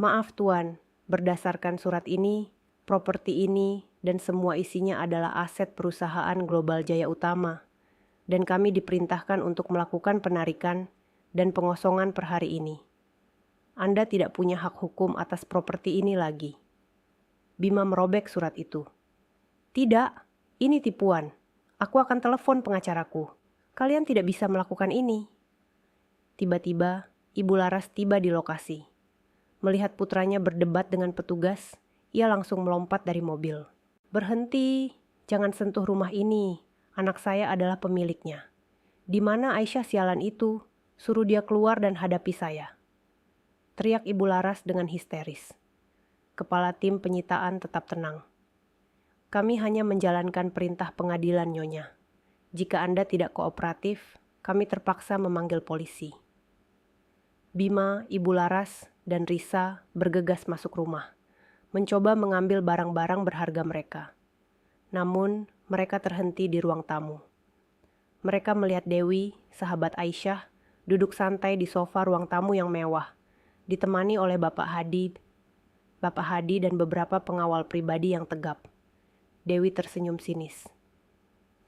"Maaf Tuan, berdasarkan surat ini, properti ini dan semua isinya adalah aset perusahaan Global Jaya Utama, dan kami diperintahkan untuk melakukan penarikan dan pengosongan per hari ini. Anda tidak punya hak hukum atas properti ini lagi." Bima merobek surat itu. "Tidak, ini tipuan. Aku akan telepon pengacaraku. Kalian tidak bisa melakukan ini." Tiba-tiba, Ibu Laras tiba di lokasi. Melihat putranya berdebat dengan petugas, ia langsung melompat dari mobil. "Berhenti, jangan sentuh rumah ini. Anak saya adalah pemiliknya. Di mana Aisyah sialan itu? Suruh dia keluar dan hadapi saya," teriak Ibu Laras dengan histeris. Kepala tim penyitaan tetap tenang. "Kami hanya menjalankan perintah pengadilan, Nyonya. Jika Anda tidak kooperatif, kami terpaksa memanggil polisi." Bima, Ibu Laras, dan Risa bergegas masuk rumah, mencoba mengambil barang-barang berharga mereka. Namun, mereka terhenti di ruang tamu. Mereka melihat Dewi, sahabat Aisyah, duduk santai di sofa ruang tamu yang mewah, ditemani oleh Bapak Hadi dan beberapa pengawal pribadi yang tegap. Dewi tersenyum sinis.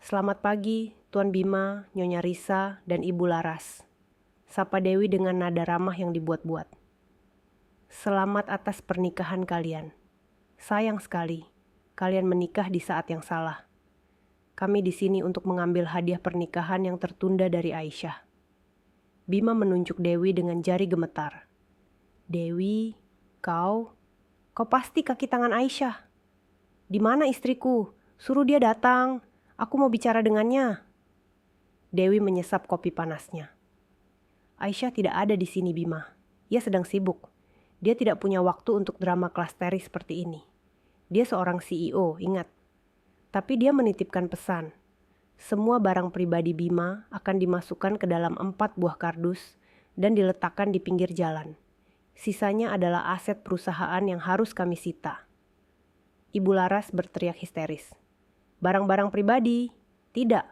"Selamat pagi, Tuan Bima, Nyonya Risa, dan Ibu Laras," sapa Dewi dengan nada ramah yang dibuat-buat. "Selamat atas pernikahan kalian. Sayang sekali, kalian menikah di saat yang salah. Kami di sini untuk mengambil hadiah pernikahan yang tertunda dari Aisyah." Bima menunjuk Dewi dengan jari gemetar. "Dewi, kau pasti kaki tangan Aisyah. Di mana istriku? Suruh dia datang. Aku mau bicara dengannya." Dewi menyesap kopi panasnya. "Aisyah tidak ada di sini, Bima. Ia sedang sibuk. Dia tidak punya waktu untuk drama klasteri seperti ini. Dia seorang CEO, ingat. Tapi dia menitipkan pesan. Semua barang pribadi Bima akan dimasukkan ke dalam 4 buah kardus dan diletakkan di pinggir jalan. Sisanya adalah aset perusahaan yang harus kami sita. Ibu Laras berteriak histeris. Barang-barang pribadi? Tidak.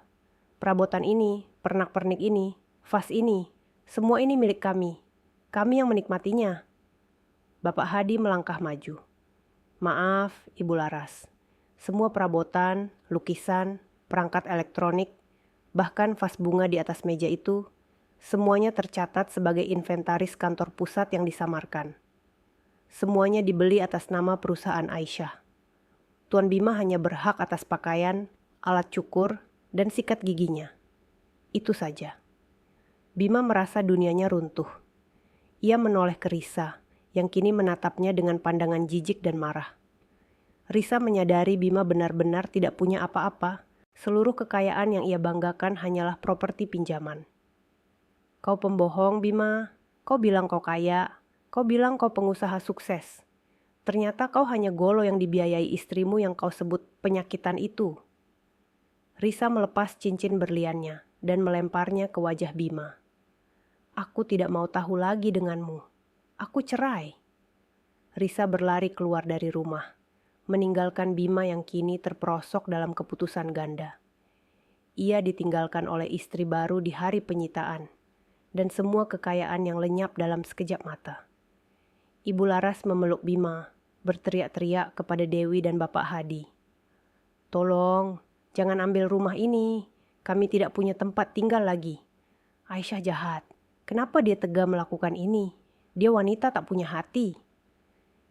Perabotan ini, pernak-pernik ini, vas ini, semua ini milik kami. Kami yang menikmatinya. Bapak Hadi melangkah maju. Maaf, Ibu Laras. Semua perabotan, lukisan, perangkat elektronik, bahkan vas bunga di atas meja itu, semuanya tercatat sebagai inventaris kantor pusat yang disamarkan. Semuanya dibeli atas nama perusahaan Aisyah. Tuan Bima hanya berhak atas pakaian, alat cukur, dan sikat giginya. Itu saja. Bima merasa dunianya runtuh. Ia menoleh ke Risa, yang kini menatapnya dengan pandangan jijik dan marah. Risa menyadari Bima benar-benar tidak punya apa-apa. Seluruh kekayaan yang ia banggakan hanyalah properti pinjaman. Kau pembohong, Bima. Kau bilang kau kaya. Kau bilang kau pengusaha sukses. Ternyata kau hanya golo yang dibiayai istrimu yang kau sebut penyakitan itu. Risa melepas cincin berliannya dan melemparnya ke wajah Bima. Aku tidak mau tahu lagi denganmu. Aku cerai. Risa berlari keluar dari rumah, meninggalkan Bima yang kini terperosok dalam keputusan ganda. Ia ditinggalkan oleh istri baru di hari penyitaan, dan semua kekayaan yang lenyap dalam sekejap mata. Ibu Laras memeluk Bima, berteriak-teriak kepada Dewi dan Bapak Hadi. Tolong, jangan ambil rumah ini. Kami tidak punya tempat tinggal lagi. Aisyah jahat. Kenapa dia tega melakukan ini? Dia wanita tak punya hati.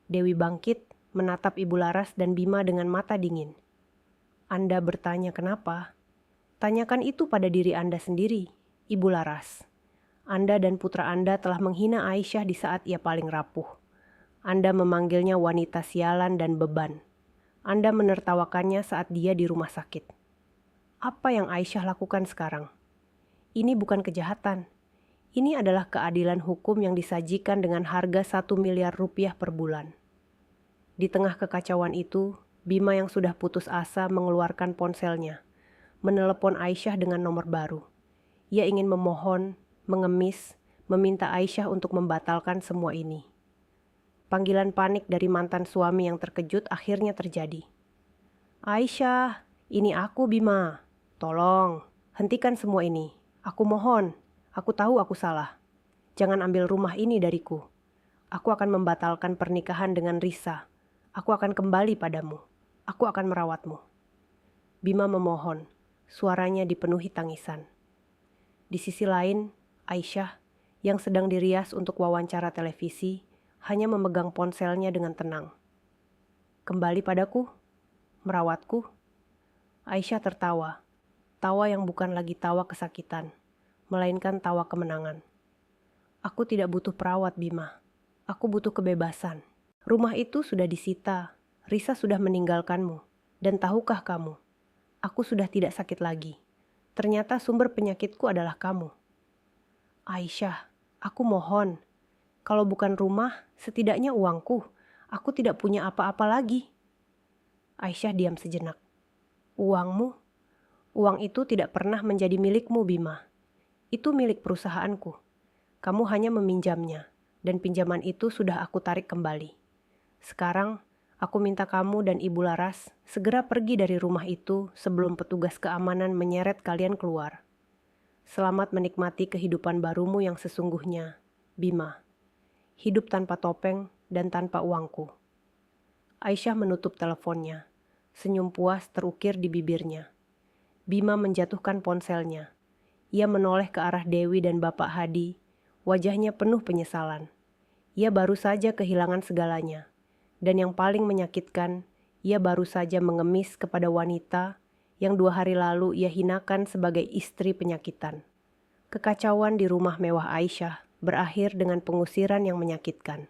Dewi bangkit, menatap Ibu Laras dan Bima dengan mata dingin. Anda bertanya kenapa? Tanyakan itu pada diri Anda sendiri, Ibu Laras. Anda dan putra Anda telah menghina Aisyah di saat ia paling rapuh. Anda memanggilnya wanita sialan dan beban. Anda menertawakannya saat dia di rumah sakit. Apa yang Aisyah lakukan sekarang? Ini bukan kejahatan. Ini adalah keadilan hukum yang disajikan dengan harga 1 miliar rupiah per bulan. Di tengah kekacauan itu, Bima yang sudah putus asa mengeluarkan ponselnya, menelepon Aisyah dengan nomor baru. Ia ingin memohon, mengemis, meminta Aisyah untuk membatalkan semua ini. Panggilan panik dari mantan suami yang terkejut akhirnya terjadi. Aisyah, ini aku Bima. Tolong, hentikan semua ini. Aku mohon, aku tahu aku salah. Jangan ambil rumah ini dariku. Aku akan membatalkan pernikahan dengan Risa. Aku akan kembali padamu. Aku akan merawatmu. Bima memohon, suaranya dipenuhi tangisan. Di sisi lain, Aisyah, yang sedang dirias untuk wawancara televisi, hanya memegang ponselnya dengan tenang. Kembali padaku, merawatku. Aisyah tertawa, tawa yang bukan lagi tawa kesakitan, melainkan tawa kemenangan. Aku tidak butuh perawat, Bima. Aku butuh kebebasan. Rumah itu sudah disita, Risa sudah meninggalkanmu, dan tahukah kamu, aku sudah tidak sakit lagi. Ternyata sumber penyakitku adalah kamu. Aisyah, aku mohon. Kalau bukan rumah, setidaknya uangku. Aku tidak punya apa-apa lagi. Aisyah diam sejenak. Uangmu? Uang itu tidak pernah menjadi milikmu, Bima. Itu milik perusahaanku. Kamu hanya meminjamnya, dan pinjaman itu sudah aku tarik kembali. Sekarang, aku minta kamu dan Ibu Laras segera pergi dari rumah itu sebelum petugas keamanan menyeret kalian keluar. Selamat menikmati kehidupan barumu yang sesungguhnya, Bima. Hidup tanpa topeng dan tanpa uangku. Aisyah menutup teleponnya. Senyum puas terukir di bibirnya. Bima menjatuhkan ponselnya. Ia menoleh ke arah Dewi dan Bapak Hadi. Wajahnya penuh penyesalan. Ia baru saja kehilangan segalanya. Dan yang paling menyakitkan, ia baru saja mengemis kepada wanita yang 2 hari lalu ia hinakan sebagai istri penyakitan. Kekacauan di rumah mewah Aisyah berakhir dengan pengusiran yang menyakitkan.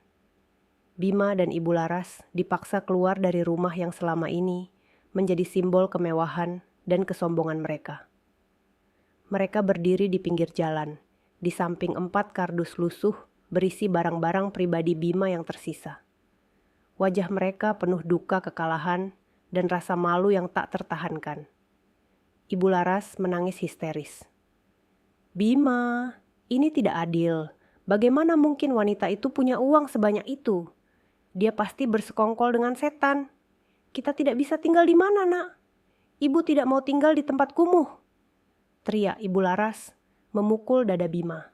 Bima dan Ibu Laras dipaksa keluar dari rumah yang selama ini menjadi simbol kemewahan dan kesombongan mereka. Mereka berdiri di pinggir jalan, di samping 4 kardus lusuh berisi barang-barang pribadi Bima yang tersisa. Wajah mereka penuh duka kekalahan dan rasa malu yang tak tertahankan. Ibu Laras menangis histeris. Bima, ini tidak adil. Bagaimana mungkin wanita itu punya uang sebanyak itu? Dia pasti bersekongkol dengan setan. Kita tidak bisa tinggal di mana, Nak? Ibu tidak mau tinggal di tempat kumuh, teriak Ibu Laras, memukul dada Bima.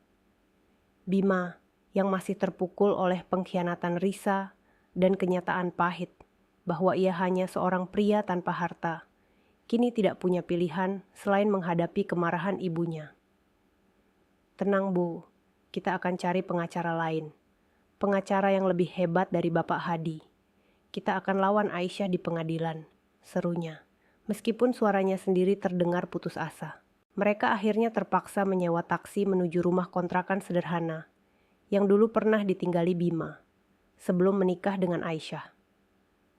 Bima yang masih terpukul oleh pengkhianatan Risa dan kenyataan pahit bahwa ia hanya seorang pria tanpa harta, kini tidak punya pilihan selain menghadapi kemarahan ibunya. Tenang Bu, kita akan cari pengacara lain. Pengacara yang lebih hebat dari Bapak Hadi. Kita akan lawan Aisyah di pengadilan, serunya. Meskipun suaranya sendiri terdengar putus asa. Mereka akhirnya terpaksa menyewa taksi menuju rumah kontrakan sederhana yang dulu pernah ditinggali Bima sebelum menikah dengan Aisyah.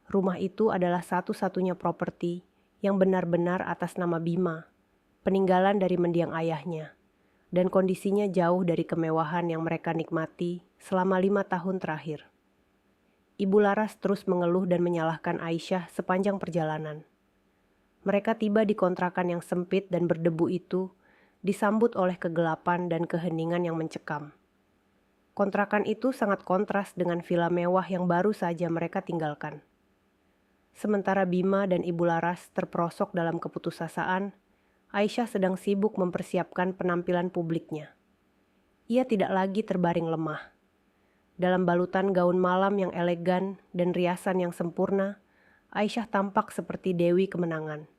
Rumah itu adalah satu-satunya properti yang benar-benar atas nama Bima, peninggalan dari mendiang ayahnya. Dan kondisinya jauh dari kemewahan yang mereka nikmati selama 5 tahun terakhir. Ibu Laras terus mengeluh dan menyalahkan Aisyah sepanjang perjalanan. Mereka tiba di kontrakan yang sempit dan berdebu itu, disambut oleh kegelapan dan keheningan yang mencekam. Kontrakan itu sangat kontras dengan villa mewah yang baru saja mereka tinggalkan. Sementara Bima dan Ibu Laras terperosok dalam keputusasaan, Aisyah sedang sibuk mempersiapkan penampilan publiknya. Ia tidak lagi terbaring lemah. Dalam balutan gaun malam yang elegan dan riasan yang sempurna, Aisyah tampak seperti Dewi Kemenangan.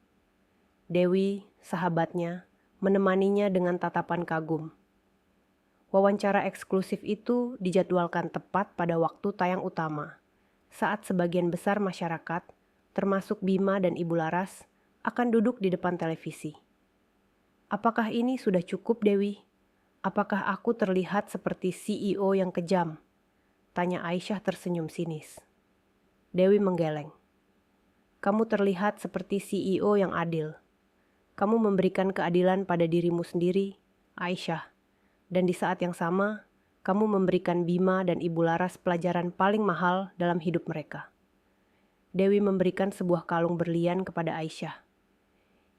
Dewi, sahabatnya, menemaninya dengan tatapan kagum. Wawancara eksklusif itu dijadwalkan tepat pada waktu tayang utama, saat sebagian besar masyarakat, termasuk Bima dan Ibu Laras, akan duduk di depan televisi. Apakah ini sudah cukup, Dewi? Apakah aku terlihat seperti CEO yang kejam? Tanya Aisyah tersenyum sinis. Dewi menggeleng. Kamu terlihat seperti CEO yang adil. Kamu memberikan keadilan pada dirimu sendiri, Aisyah. Dan di saat yang sama, kamu memberikan Bima dan Ibu Laras pelajaran paling mahal dalam hidup mereka. Dewi memberikan sebuah kalung berlian kepada Aisyah.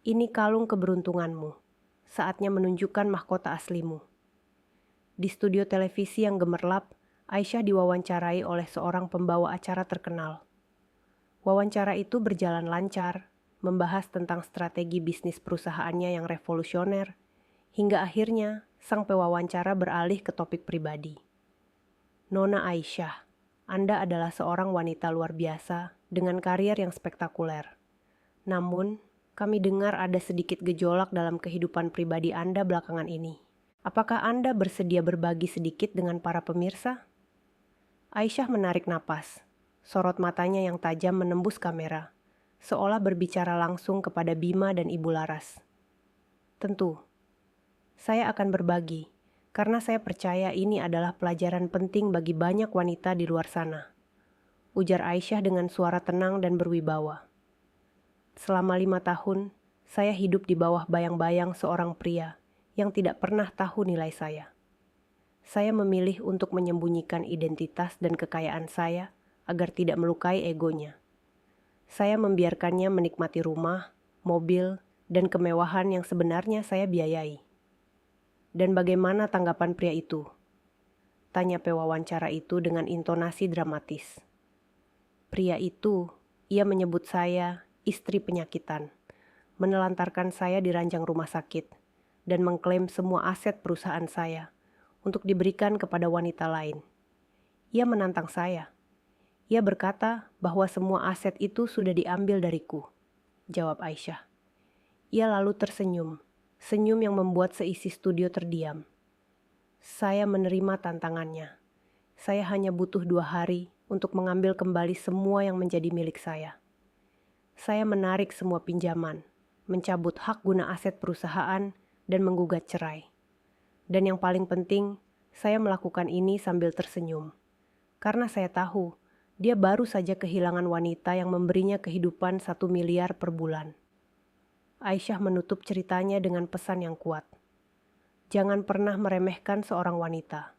Ini kalung keberuntunganmu. Saatnya menunjukkan mahkota aslimu. Di studio televisi yang gemerlap, Aisyah diwawancarai oleh seorang pembawa acara terkenal. Wawancara itu berjalan lancar, membahas tentang strategi bisnis perusahaannya yang revolusioner, hingga akhirnya sang pewawancara beralih ke topik pribadi. Nona Aisyah, Anda adalah seorang wanita luar biasa dengan karier yang spektakuler. Namun, kami dengar ada sedikit gejolak dalam kehidupan pribadi Anda belakangan ini. Apakah Anda bersedia berbagi sedikit dengan para pemirsa? Aisyah menarik napas. Sorot matanya yang tajam menembus kamera, seolah berbicara langsung kepada Bima dan Ibu Laras. Tentu, saya akan berbagi, karena saya percaya ini adalah pelajaran penting bagi banyak wanita di luar sana. Ujar Aisyah dengan suara tenang dan berwibawa. Selama 5 tahun, saya hidup di bawah bayang-bayang seorang pria yang tidak pernah tahu nilai saya. Saya memilih untuk menyembunyikan identitas dan kekayaan saya agar tidak melukai egonya. Saya membiarkannya menikmati rumah, mobil, dan kemewahan yang sebenarnya saya biayai. Dan bagaimana tanggapan pria itu? Tanya pewawancara itu dengan intonasi dramatis. Pria itu, ia menyebut saya istri penyakitan, menelantarkan saya di ranjang rumah sakit, dan mengklaim semua aset perusahaan saya untuk diberikan kepada wanita lain. Ia menantang saya. Ia berkata bahwa semua aset itu sudah diambil dariku, jawab Aisyah. Ia lalu tersenyum, senyum yang membuat seisi studio terdiam. Saya menerima tantangannya. Saya hanya butuh 2 hari untuk mengambil kembali semua yang menjadi milik saya. Saya menarik semua pinjaman, mencabut hak guna aset perusahaan, dan menggugat cerai. Dan yang paling penting, saya melakukan ini sambil tersenyum. Karena saya tahu, dia baru saja kehilangan wanita yang memberinya kehidupan 1 miliar per bulan. Aisyah menutup ceritanya dengan pesan yang kuat. Jangan pernah meremehkan seorang wanita.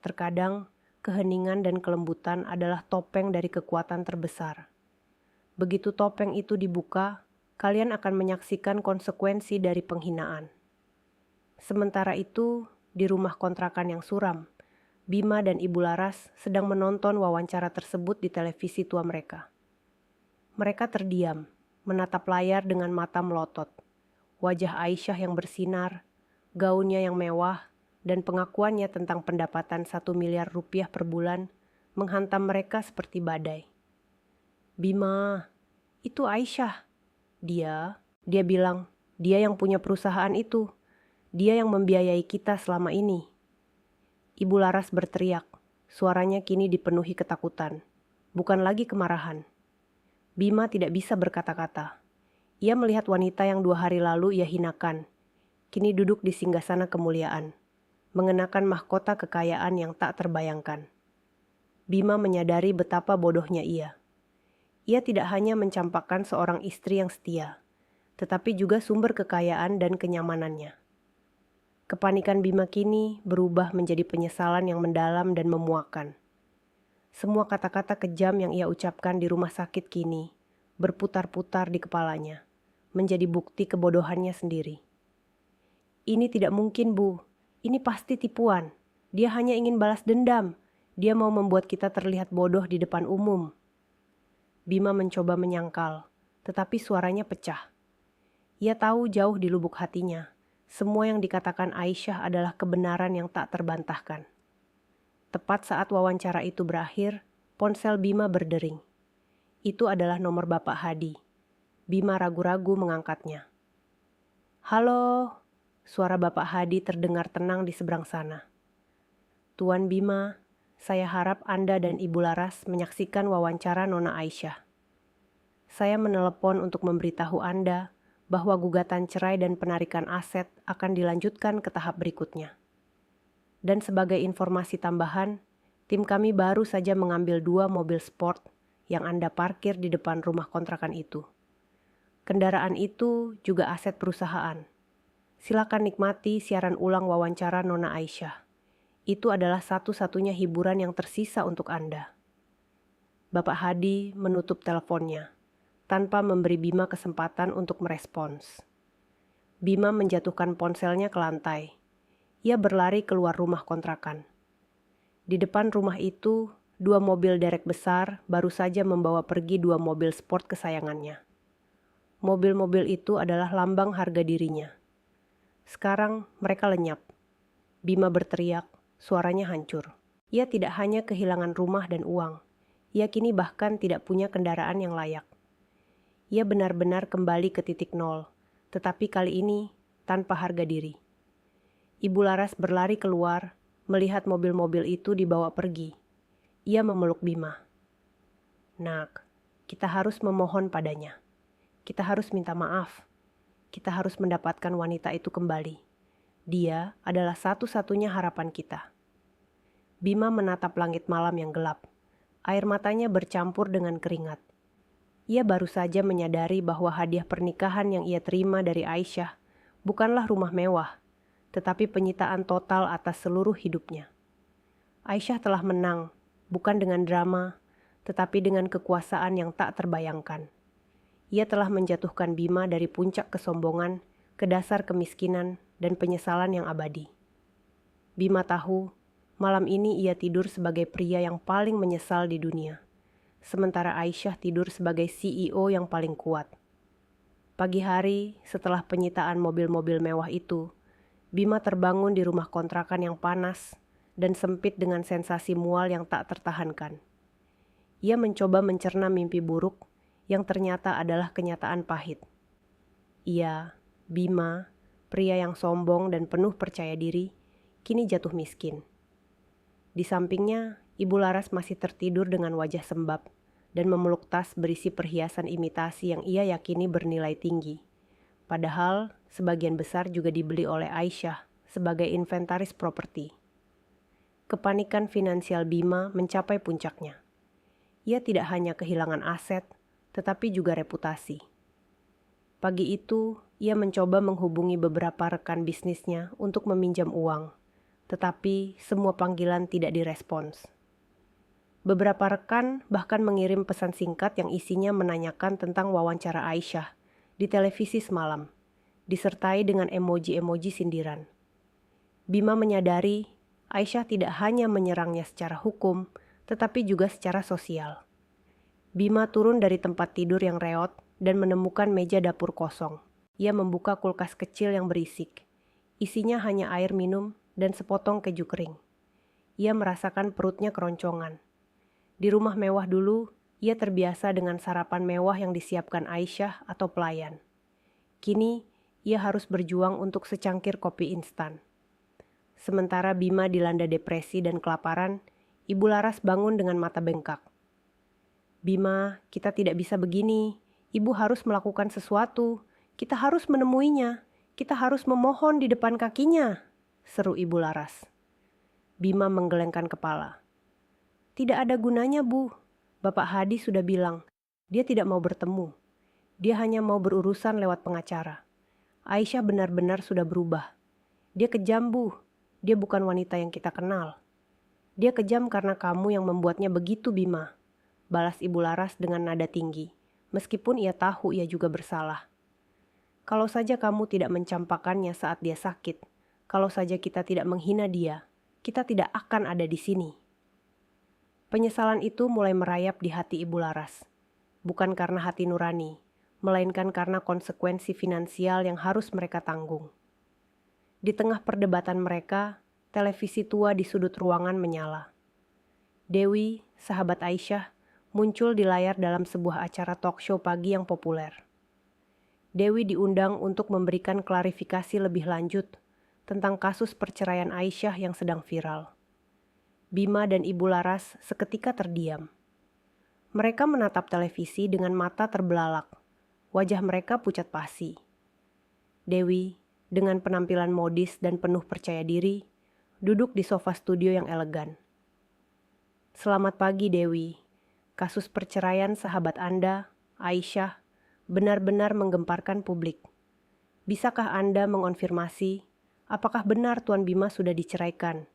Terkadang, keheningan dan kelembutan adalah topeng dari kekuatan terbesar. Begitu topeng itu dibuka, kalian akan menyaksikan konsekuensi dari penghinaan. Sementara itu, di rumah kontrakan yang suram, Bima dan Ibu Laras sedang menonton wawancara tersebut di televisi tua mereka. Mereka terdiam, menatap layar dengan mata melotot. Wajah Aisyah yang bersinar, gaunnya yang mewah, dan pengakuannya tentang pendapatan 1 miliar rupiah per bulan menghantam mereka seperti badai. Bima, itu Aisyah. Dia bilang, dia yang punya perusahaan itu. Dia yang membiayai kita selama ini. Ibu Laras berteriak, suaranya kini dipenuhi ketakutan, bukan lagi kemarahan. Bima tidak bisa berkata-kata. Ia melihat wanita yang 2 hari lalu ia hinakan, kini duduk di singgasana kemuliaan, mengenakan mahkota kekayaan yang tak terbayangkan. Bima menyadari betapa bodohnya ia. Ia tidak hanya mencampakkan seorang istri yang setia, tetapi juga sumber kekayaan dan kenyamanannya. Kepanikan Bima kini berubah menjadi penyesalan yang mendalam dan memuakkan. Semua kata-kata kejam yang ia ucapkan di rumah sakit kini berputar-putar di kepalanya, menjadi bukti kebodohannya sendiri. Ini tidak mungkin, Bu. Ini pasti tipuan. Dia hanya ingin balas dendam. Dia mau membuat kita terlihat bodoh di depan umum. Bima mencoba menyangkal, tetapi suaranya pecah. Ia tahu jauh di lubuk hatinya, semua yang dikatakan Aisyah adalah kebenaran yang tak terbantahkan. Tepat saat wawancara itu berakhir, ponsel Bima berdering. Itu adalah nomor Bapak Hadi. Bima ragu-ragu mengangkatnya. Halo, suara Bapak Hadi terdengar tenang di seberang sana. Tuan Bima, saya harap Anda dan Ibu Laras menyaksikan wawancara Nona Aisyah. Saya menelepon untuk memberitahu Anda bahwa gugatan cerai dan penarikan aset akan dilanjutkan ke tahap berikutnya. Dan sebagai informasi tambahan, tim kami baru saja mengambil 2 mobil sport yang Anda parkir di depan rumah kontrakan itu. Kendaraan itu juga aset perusahaan. Silakan nikmati siaran ulang wawancara Nona Aisyah. Itu adalah satu-satunya hiburan yang tersisa untuk Anda. Bapak Hadi menutup teleponnya, tanpa memberi Bima kesempatan untuk merespons. Bima menjatuhkan ponselnya ke lantai. Ia berlari keluar rumah kontrakan. Di depan rumah itu, 2 mobil derek besar baru saja membawa pergi 2 mobil sport kesayangannya. Mobil-mobil itu adalah lambang harga dirinya. Sekarang mereka lenyap. Bima berteriak, suaranya hancur. Ia tidak hanya kehilangan rumah dan uang. Ia kini bahkan tidak punya kendaraan yang layak. Ia benar-benar kembali ke titik nol, tetapi kali ini tanpa harga diri. Ibu Laras berlari keluar, melihat mobil-mobil itu dibawa pergi. Ia memeluk Bima. Nak, kita harus memohon padanya. Kita harus minta maaf. Kita harus mendapatkan wanita itu kembali. Dia adalah satu-satunya harapan kita. Bima menatap langit malam yang gelap. Air matanya bercampur dengan keringat. Ia baru saja menyadari bahwa hadiah pernikahan yang ia terima dari Aisyah bukanlah rumah mewah, tetapi penyitaan total atas seluruh hidupnya. Aisyah telah menang, bukan dengan drama, tetapi dengan kekuasaan yang tak terbayangkan. Ia telah menjatuhkan Bima dari puncak kesombongan ke dasar kemiskinan dan penyesalan yang abadi. Bima tahu, malam ini ia tidur sebagai pria yang paling menyesal di dunia. Sementara Aisyah tidur sebagai CEO yang paling kuat. Pagi hari, setelah penyitaan mobil-mobil mewah itu, Bima terbangun di rumah kontrakan yang panas dan sempit dengan sensasi mual yang tak tertahankan. Ia mencoba mencerna mimpi buruk yang ternyata adalah kenyataan pahit. Ia, Bima, pria yang sombong dan penuh percaya diri, kini jatuh miskin. Di sampingnya, Ibu Laras masih tertidur dengan wajah sembab dan memeluk tas berisi perhiasan imitasi yang ia yakini bernilai tinggi. Padahal, sebagian besar juga dibeli oleh Aisyah sebagai inventaris properti. Kepanikan finansial Bima mencapai puncaknya. Ia tidak hanya kehilangan aset, tetapi juga reputasi. Pagi itu, ia mencoba menghubungi beberapa rekan bisnisnya untuk meminjam uang, tetapi semua panggilan tidak direspons. Beberapa rekan bahkan mengirim pesan singkat yang isinya menanyakan tentang wawancara Aisyah di televisi semalam, disertai dengan emoji-emoji sindiran. Bima menyadari Aisyah tidak hanya menyerangnya secara hukum, tetapi juga secara sosial. Bima turun dari tempat tidur yang reot dan menemukan meja dapur kosong. Ia membuka kulkas kecil yang berisik. Isinya hanya air minum dan sepotong keju kering. Ia merasakan perutnya keroncongan. Di rumah mewah dulu, ia terbiasa dengan sarapan mewah yang disiapkan Aisyah atau pelayan. Kini, ia harus berjuang untuk secangkir kopi instan. Sementara Bima dilanda depresi dan kelaparan, Ibu Laras bangun dengan mata bengkak. "Bima, kita tidak bisa begini. Ibu harus melakukan sesuatu. Kita harus menemuinya. Kita harus memohon di depan kakinya," seru Ibu Laras. Bima menggelengkan kepala. "Tidak ada gunanya, Bu. Bapak Hadi sudah bilang, dia tidak mau bertemu. Dia hanya mau berurusan lewat pengacara. Aisyah benar-benar sudah berubah. Dia kejam, Bu. Dia bukan wanita yang kita kenal. Dia kejam karena kamu yang membuatnya begitu, Bima," balas Ibu Laras dengan nada tinggi, meskipun ia tahu ia juga bersalah. "Kalau saja kamu tidak mencampakkannya saat dia sakit, kalau saja kita tidak menghina dia, kita tidak akan ada di sini." Penyesalan itu mulai merayap di hati Ibu Laras. Bukan karena hati nurani, melainkan karena konsekuensi finansial yang harus mereka tanggung. Di tengah perdebatan mereka, televisi tua di sudut ruangan menyala. Dewi, sahabat Aisyah, muncul di layar dalam sebuah acara talk show pagi yang populer. Dewi diundang untuk memberikan klarifikasi lebih lanjut tentang kasus perceraian Aisyah yang sedang viral. Bima dan Ibu Laras seketika terdiam. Mereka menatap televisi dengan mata terbelalak. Wajah mereka pucat pasi. Dewi, dengan penampilan modis dan penuh percaya diri, duduk di sofa studio yang elegan. "Selamat pagi, Dewi. Kasus perceraian sahabat Anda, Aisyah, benar-benar menggemparkan publik. Bisakah Anda mengonfirmasi apakah benar Tuan Bima sudah diceraikan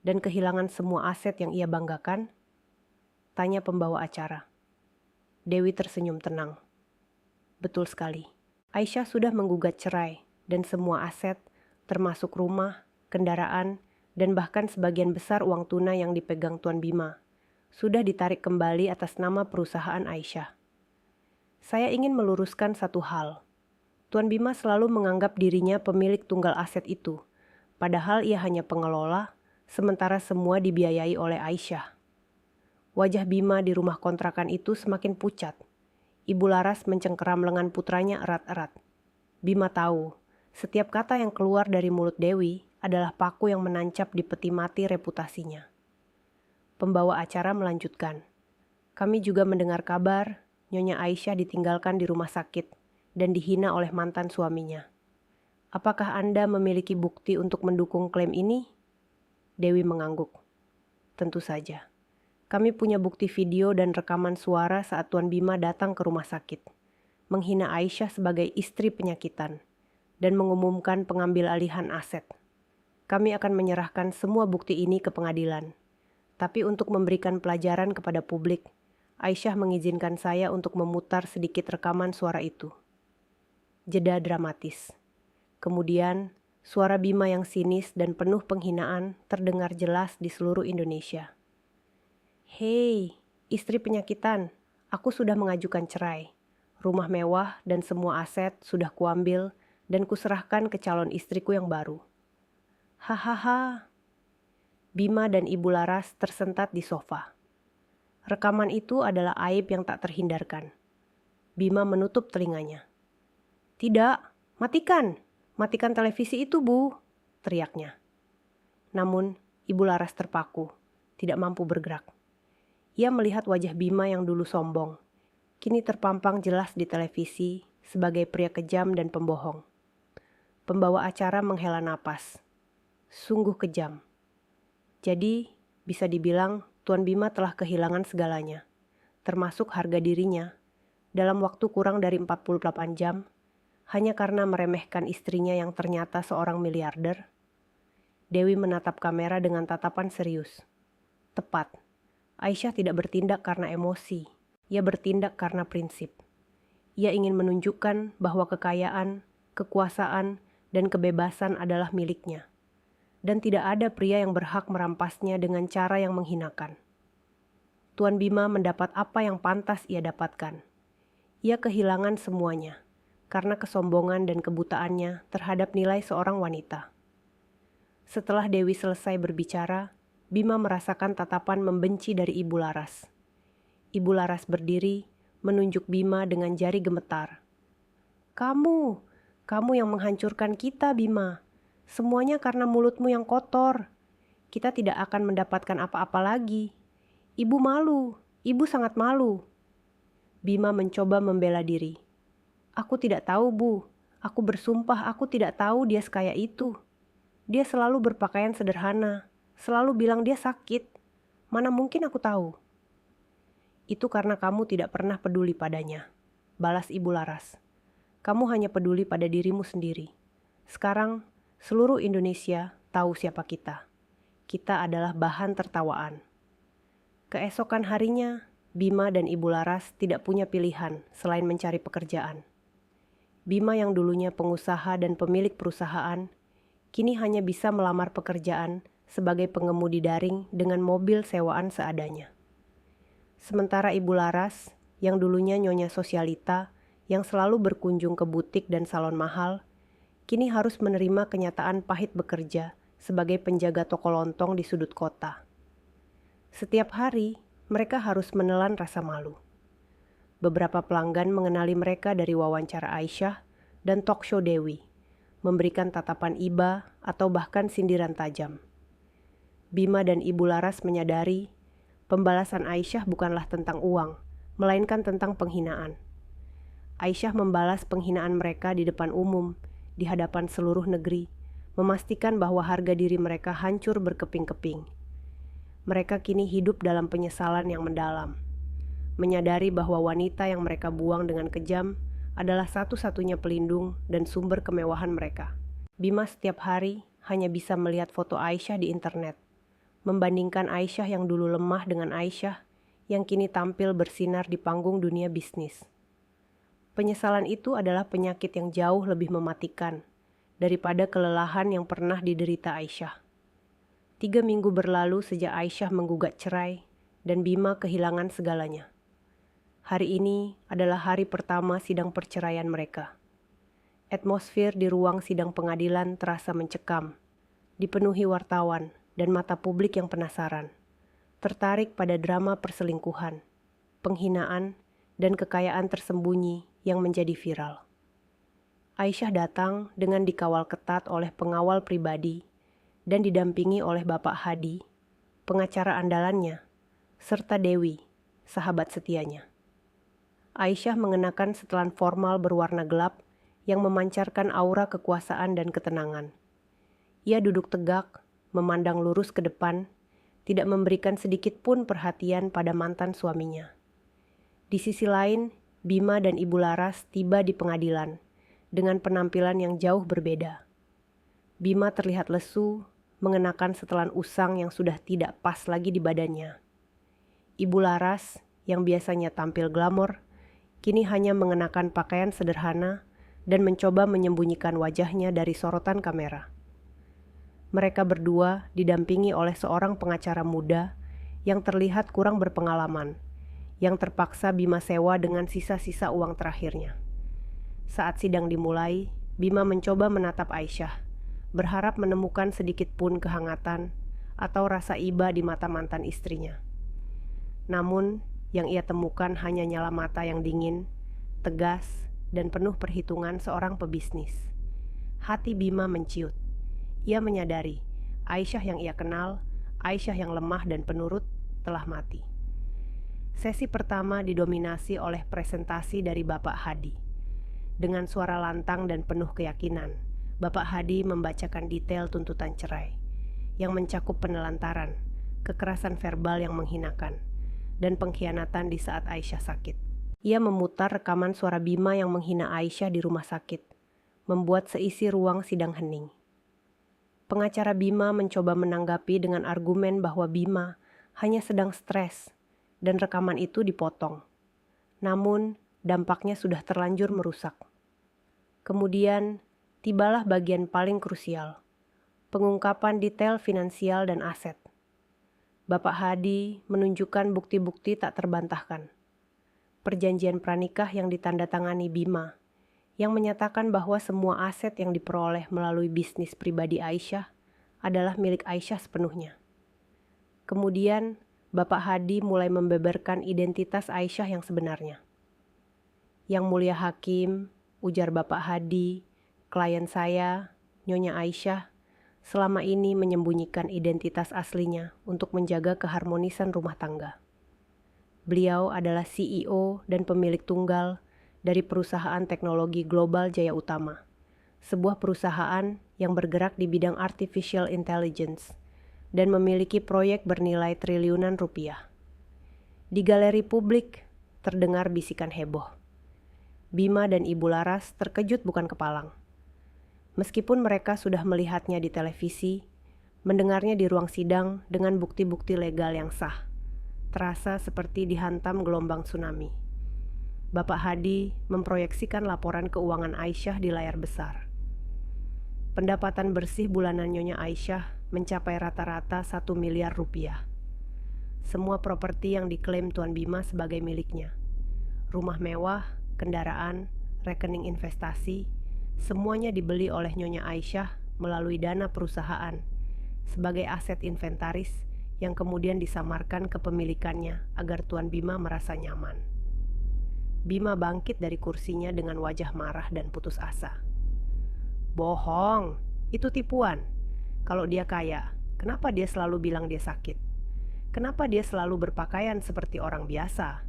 dan kehilangan semua aset yang ia banggakan?" tanya pembawa acara. Dewi tersenyum tenang. "Betul sekali. Aisyah sudah menggugat cerai dan semua aset, termasuk rumah, kendaraan, dan bahkan sebagian besar uang tunai yang dipegang Tuan Bima, sudah ditarik kembali atas nama perusahaan Aisyah. Saya ingin meluruskan satu hal. Tuan Bima selalu menganggap dirinya pemilik tunggal aset itu, padahal ia hanya pengelola, sementara semua dibiayai oleh Aisyah." Wajah Bima di rumah kontrakan itu semakin pucat. Ibu Laras mencengkeram lengan putranya erat-erat. Bima tahu, setiap kata yang keluar dari mulut Dewi adalah paku yang menancap di peti mati reputasinya. Pembawa acara melanjutkan. "Kami juga mendengar kabar Nyonya Aisyah ditinggalkan di rumah sakit dan dihina oleh mantan suaminya. Apakah Anda memiliki bukti untuk mendukung klaim ini?" Dewi mengangguk. "Tentu saja. Kami punya bukti video dan rekaman suara saat Tuan Bima datang ke rumah sakit, menghina Aisyah sebagai istri penyakitan, dan mengumumkan pengambil alihan aset. Kami akan menyerahkan semua bukti ini ke pengadilan. Tapi untuk memberikan pelajaran kepada publik, Aisyah mengizinkan saya untuk memutar sedikit rekaman suara itu." Jeda dramatis. Kemudian, suara Bima yang sinis dan penuh penghinaan terdengar jelas di seluruh Indonesia. "Hei, istri penyakitan, aku sudah mengajukan cerai. Rumah mewah dan semua aset sudah kuambil dan kuserahkan ke calon istriku yang baru." Hahaha. Bima dan Ibu Laras tersentat di sofa. Rekaman itu adalah aib yang tak terhindarkan. Bima menutup telinganya. "Tidak, matikan! Matikan televisi itu, Bu!" teriaknya. Namun, Ibu Laras terpaku, tidak mampu bergerak. Ia melihat wajah Bima yang dulu sombong, kini terpampang jelas di televisi sebagai pria kejam dan pembohong. Pembawa acara menghela napas. Sungguh kejam. Jadi, bisa dibilang Tuan Bima telah kehilangan segalanya, termasuk harga dirinya, dalam waktu kurang dari 48 jam, hanya karena meremehkan istrinya yang ternyata seorang miliarder. Dewi menatap kamera dengan tatapan serius. Tepat. Aisyah tidak bertindak karena emosi, ia bertindak karena prinsip. Ia ingin menunjukkan bahwa kekayaan, kekuasaan, dan kebebasan adalah miliknya. dan tidak ada pria yang berhak merampasnya dengan cara yang menghinakan. Tuan Bima mendapat apa yang pantas ia dapatkan. Ia kehilangan semuanya karena kesombongan dan kebutaannya terhadap nilai seorang wanita. Setelah Dewi selesai berbicara, Bima merasakan tatapan membenci dari Ibu Laras. Ibu Laras berdiri, menunjuk Bima dengan jari gemetar. Kamu yang menghancurkan kita, Bima. Semuanya karena mulutmu yang kotor. Kita tidak akan mendapatkan apa-apa lagi. Ibu malu, ibu sangat malu. Bima mencoba membela diri. Aku tidak tahu, Bu. Aku bersumpah aku tidak tahu dia sekaya itu. Dia selalu berpakaian sederhana, selalu bilang dia sakit. Mana mungkin aku tahu? Itu karena kamu tidak pernah peduli padanya, balas Ibu Laras. Kamu hanya peduli pada dirimu sendiri. Sekarang, seluruh Indonesia tahu siapa kita. Kita adalah bahan tertawaan. Keesokan harinya, Bima dan Ibu Laras tidak punya pilihan selain mencari pekerjaan. Bima yang dulunya pengusaha dan pemilik perusahaan, kini hanya bisa melamar pekerjaan sebagai pengemudi daring dengan mobil sewaan seadanya. Sementara Ibu Laras, yang dulunya nyonya sosialita, yang selalu berkunjung ke butik dan salon mahal, kini harus menerima kenyataan pahit bekerja sebagai penjaga toko lontong di sudut kota. Setiap hari, mereka harus menelan rasa malu. Beberapa pelanggan mengenali mereka dari wawancara Aisyah dan talk show Dewi, memberikan tatapan iba atau bahkan sindiran tajam. Bima dan Ibu Laras menyadari pembalasan Aisyah bukanlah tentang uang, melainkan tentang penghinaan. Aisyah membalas penghinaan mereka di depan umum, di hadapan seluruh negeri, memastikan bahwa harga diri mereka hancur berkeping-keping. Mereka kini hidup dalam penyesalan yang mendalam, menyadari bahwa wanita yang mereka buang dengan kejam adalah satu-satunya pelindung dan sumber kemewahan mereka. Bima setiap hari hanya bisa melihat foto Aisyah di internet, membandingkan Aisyah yang dulu lemah dengan Aisyah yang kini tampil bersinar di panggung dunia bisnis. Penyesalan itu adalah penyakit yang jauh lebih mematikan daripada kelelahan yang pernah diderita Aisyah. 3 minggu berlalu sejak Aisyah menggugat cerai dan Bima kehilangan segalanya. Hari ini adalah hari pertama sidang perceraian mereka. Atmosfer di ruang sidang pengadilan terasa mencekam, dipenuhi wartawan dan mata publik yang penasaran, tertarik pada drama perselingkuhan, penghinaan, dan kekayaan tersembunyi yang menjadi viral. Aisyah datang dengan dikawal ketat oleh pengawal pribadi dan didampingi oleh Bapak Hadi, pengacara andalannya, serta Dewi, sahabat setianya. Aisyah mengenakan setelan formal berwarna gelap yang memancarkan aura kekuasaan dan ketenangan. Ia duduk tegak, memandang lurus ke depan, tidak memberikan sedikit pun perhatian pada mantan suaminya. Di sisi lain, Bima dan Ibu Laras tiba di pengadilan dengan penampilan yang jauh berbeda. Bima terlihat lesu, mengenakan setelan usang yang sudah tidak pas lagi di badannya. Ibu Laras, yang biasanya tampil glamor, kini hanya mengenakan pakaian sederhana dan mencoba menyembunyikan wajahnya dari sorotan kamera. Mereka berdua didampingi oleh seorang pengacara muda yang terlihat kurang berpengalaman, yang terpaksa Bima sewa dengan sisa-sisa uang terakhirnya. Saat sidang dimulai, Bima mencoba menatap Aisyah, berharap menemukan sedikit pun kehangatan atau rasa iba di mata mantan istrinya. Namun, yang ia temukan hanya nyala mata yang dingin, tegas, dan penuh perhitungan seorang pebisnis. Hati Bima menciut. Ia menyadari Aisyah yang ia kenal, Aisyah yang lemah dan penurut, telah mati. Sesi pertama didominasi oleh presentasi dari Bapak Hadi. Dengan suara lantang dan penuh keyakinan, Bapak Hadi membacakan detail tuntutan cerai, yang mencakup penelantaran, kekerasan verbal yang menghinakan, dan pengkhianatan di saat Aisyah sakit. Ia memutar rekaman suara Bima yang menghina Aisyah di rumah sakit, membuat seisi ruang sidang hening. Pengacara Bima mencoba menanggapi dengan argumen bahwa Bima hanya sedang stres, dan rekaman itu dipotong. Namun, dampaknya sudah terlanjur merusak. Kemudian, tibalah bagian paling krusial. pengungkapan detail finansial dan aset. Bapak Hadi menunjukkan bukti-bukti tak terbantahkan. Perjanjian pranikah yang ditandatangani Bima, yang menyatakan bahwa semua aset yang diperoleh melalui bisnis pribadi Aisyah adalah milik Aisyah sepenuhnya. Kemudian, Bapak Hadi mulai membeberkan identitas Aisyah yang sebenarnya. Yang mulia hakim, ujar Bapak Hadi, klien saya, Nyonya Aisyah, selama ini menyembunyikan identitas aslinya untuk menjaga keharmonisan rumah tangga. Beliau adalah CEO dan pemilik tunggal dari perusahaan teknologi global Jaya Utama, sebuah perusahaan yang bergerak di bidang artificial intelligence dan memiliki proyek bernilai triliunan rupiah. Di galeri publik terdengar bisikan heboh. Bima dan Ibu Laras terkejut bukan kepalang. Meskipun mereka sudah melihatnya di televisi, mendengarnya di ruang sidang dengan bukti-bukti legal yang sah, terasa seperti dihantam gelombang tsunami. Bapak Hadi memproyeksikan laporan keuangan Aisyah di layar besar. Pendapatan bersih bulanan Nyonya Aisyah mencapai rata-rata 1 miliar rupiah. Semua properti yang diklaim Tuan Bima sebagai miliknya. Rumah mewah, kendaraan, rekening investasi, semuanya dibeli oleh Nyonya Aisyah melalui dana perusahaan sebagai aset inventaris yang kemudian disamarkan kepemilikannya agar Tuan Bima merasa nyaman. Bima bangkit dari kursinya dengan wajah marah dan putus asa. Bohong, itu tipuan. Kalau dia kaya, kenapa dia selalu bilang dia sakit? Kenapa dia selalu berpakaian seperti orang biasa?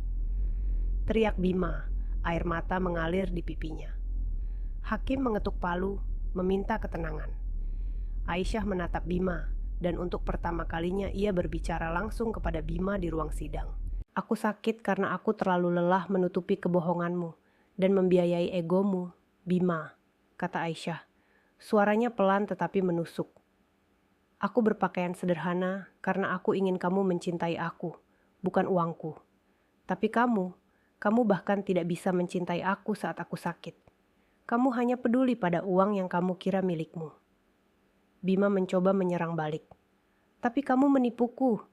Teriak Bima, air mata mengalir di pipinya. Hakim mengetuk palu, meminta ketenangan. Aisyah menatap Bima, dan untuk pertama kalinya ia berbicara langsung kepada Bima di ruang sidang. Aku sakit karena aku terlalu lelah menutupi kebohonganmu dan membiayai egomu, Bima, kata Aisyah. Suaranya pelan tetapi menusuk. Aku berpakaian sederhana karena aku ingin kamu mencintai aku, bukan uangku. Tapi kamu bahkan tidak bisa mencintai aku saat aku sakit. Kamu hanya peduli pada uang yang kamu kira milikmu. Bima mencoba menyerang balik. Tapi kamu menipuku.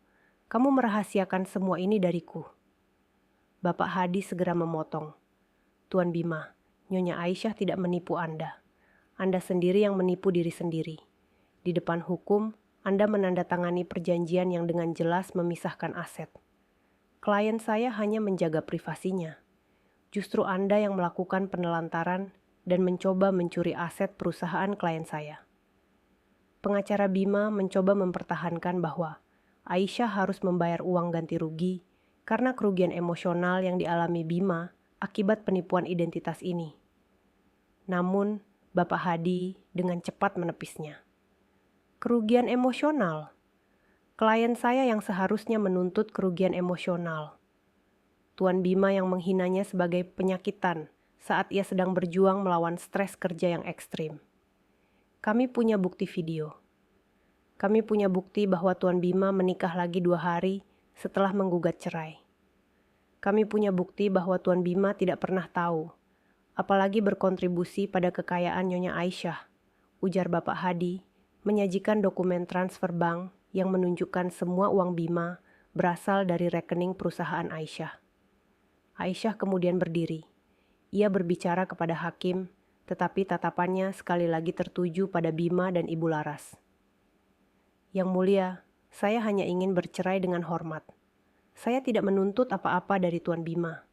Kamu merahasiakan semua ini dariku. Bapak Hadi segera memotong. Tuan Bima, Nyonya Aisyah tidak menipu Anda. Anda sendiri yang menipu diri sendiri. Di depan hukum, Anda menandatangani perjanjian yang dengan jelas memisahkan aset. Klien saya hanya menjaga privasinya. Justru Anda yang melakukan penelantaran dan mencoba mencuri aset perusahaan klien saya. Pengacara Bima mencoba mempertahankan bahwa Aisyah harus membayar uang ganti rugi karena kerugian emosional yang dialami Bima akibat penipuan identitas ini. Namun, Bapak Hadi dengan cepat menepisnya. Kerugian emosional? Klien saya yang seharusnya menuntut kerugian emosional. Tuan Bima yang menghinanya sebagai penyakitan saat ia sedang berjuang melawan stres kerja yang ekstrim. Kami punya bukti video. Kami punya bukti bahwa Tuan Bima menikah lagi 2 hari setelah menggugat cerai. Kami punya bukti bahwa Tuan Bima tidak pernah tahu, apalagi berkontribusi pada kekayaan Nyonya Aisyah, ujar Bapak Hadi, menyajikan dokumen transfer bank yang menunjukkan semua uang Bima berasal dari rekening perusahaan Aisyah. Aisyah kemudian berdiri. Ia berbicara kepada hakim, tetapi tatapannya sekali lagi tertuju pada Bima dan Ibu Laras. Yang mulia, saya hanya ingin bercerai dengan hormat. Saya tidak menuntut apa-apa dari Tuan Bima.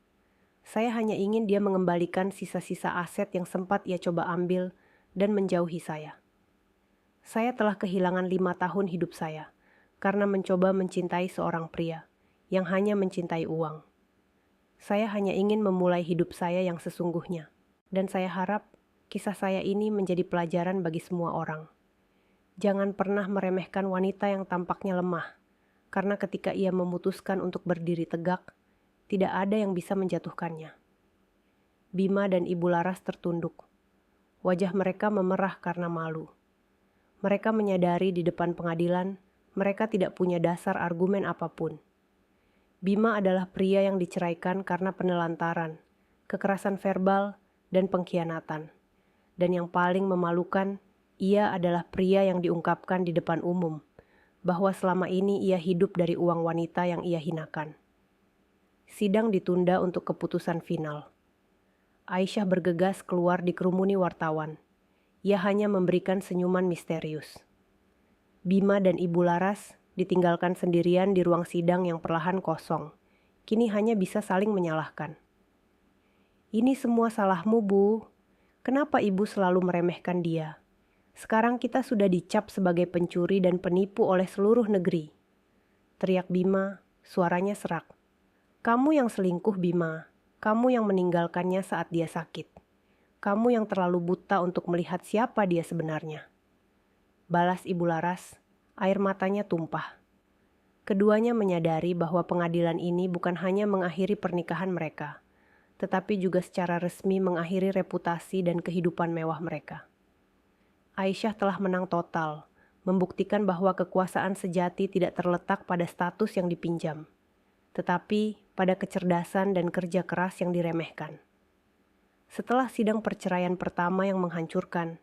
Saya hanya ingin dia mengembalikan sisa-sisa aset yang sempat ia coba ambil dan menjauhi saya. Saya telah kehilangan 5 tahun hidup saya karena mencoba mencintai seorang pria yang hanya mencintai uang. Saya hanya ingin memulai hidup saya yang sesungguhnya, dan saya harap kisah saya ini menjadi pelajaran bagi semua orang. Jangan pernah meremehkan wanita yang tampaknya lemah, karena ketika ia memutuskan untuk berdiri tegak, tidak ada yang bisa menjatuhkannya. Bima dan Ibu Laras tertunduk. Wajah mereka memerah karena malu. Mereka menyadari di depan pengadilan, mereka tidak punya dasar argumen apapun. Bima adalah pria yang diceraikan karena penelantaran, kekerasan verbal, dan pengkhianatan. Dan yang paling memalukan, Ia adalah pria yang diungkapkan di depan umum, bahwa selama ini ia hidup dari uang wanita yang ia hinakan. Sidang ditunda untuk keputusan final. Aisyah bergegas keluar dikerumuni wartawan. Ia hanya memberikan senyuman misterius. Bima dan Ibu Laras ditinggalkan sendirian di ruang sidang yang perlahan kosong. Kini hanya bisa saling menyalahkan. Ini semua salahmu, Bu. Kenapa Ibu selalu meremehkan dia? Sekarang kita sudah dicap sebagai pencuri dan penipu oleh seluruh negeri. Teriak Bima, suaranya serak. Kamu yang selingkuh, Bima. Kamu yang meninggalkannya saat dia sakit. Kamu yang terlalu buta untuk melihat siapa dia sebenarnya. Balas Ibu Laras, air matanya tumpah. Keduanya menyadari bahwa pengadilan ini bukan hanya mengakhiri pernikahan mereka, tetapi juga secara resmi mengakhiri reputasi dan kehidupan mewah mereka. Aisyah telah menang total, membuktikan bahwa kekuasaan sejati tidak terletak pada status yang dipinjam, tetapi pada kecerdasan dan kerja keras yang diremehkan. Setelah sidang perceraian pertama yang menghancurkan,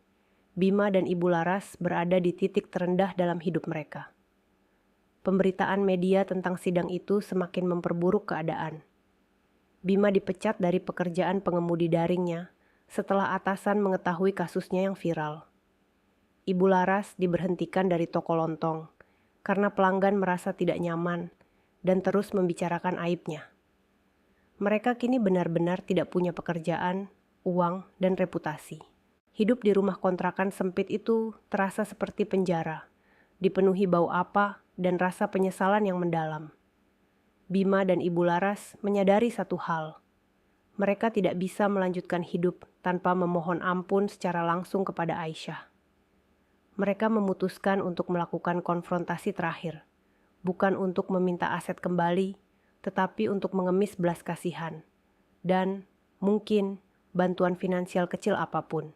Bima dan Ibu Laras berada di titik terendah dalam hidup mereka. Pemberitaan media tentang sidang itu semakin memperburuk keadaan. Bima dipecat dari pekerjaan pengemudi daringnya setelah atasan mengetahui kasusnya yang viral. Ibu Laras diberhentikan dari toko lontong karena pelanggan merasa tidak nyaman dan terus membicarakan aibnya. Mereka kini benar-benar tidak punya pekerjaan, uang, dan reputasi. Hidup di rumah kontrakan sempit itu terasa seperti penjara, dipenuhi bau apa dan rasa penyesalan yang mendalam. Bima dan Ibu Laras menyadari satu hal. Mereka tidak bisa melanjutkan hidup tanpa memohon ampun secara langsung kepada Aisyah. Mereka memutuskan untuk melakukan konfrontasi terakhir, bukan untuk meminta aset kembali, tetapi untuk mengemis belas kasihan, dan mungkin bantuan finansial kecil apapun.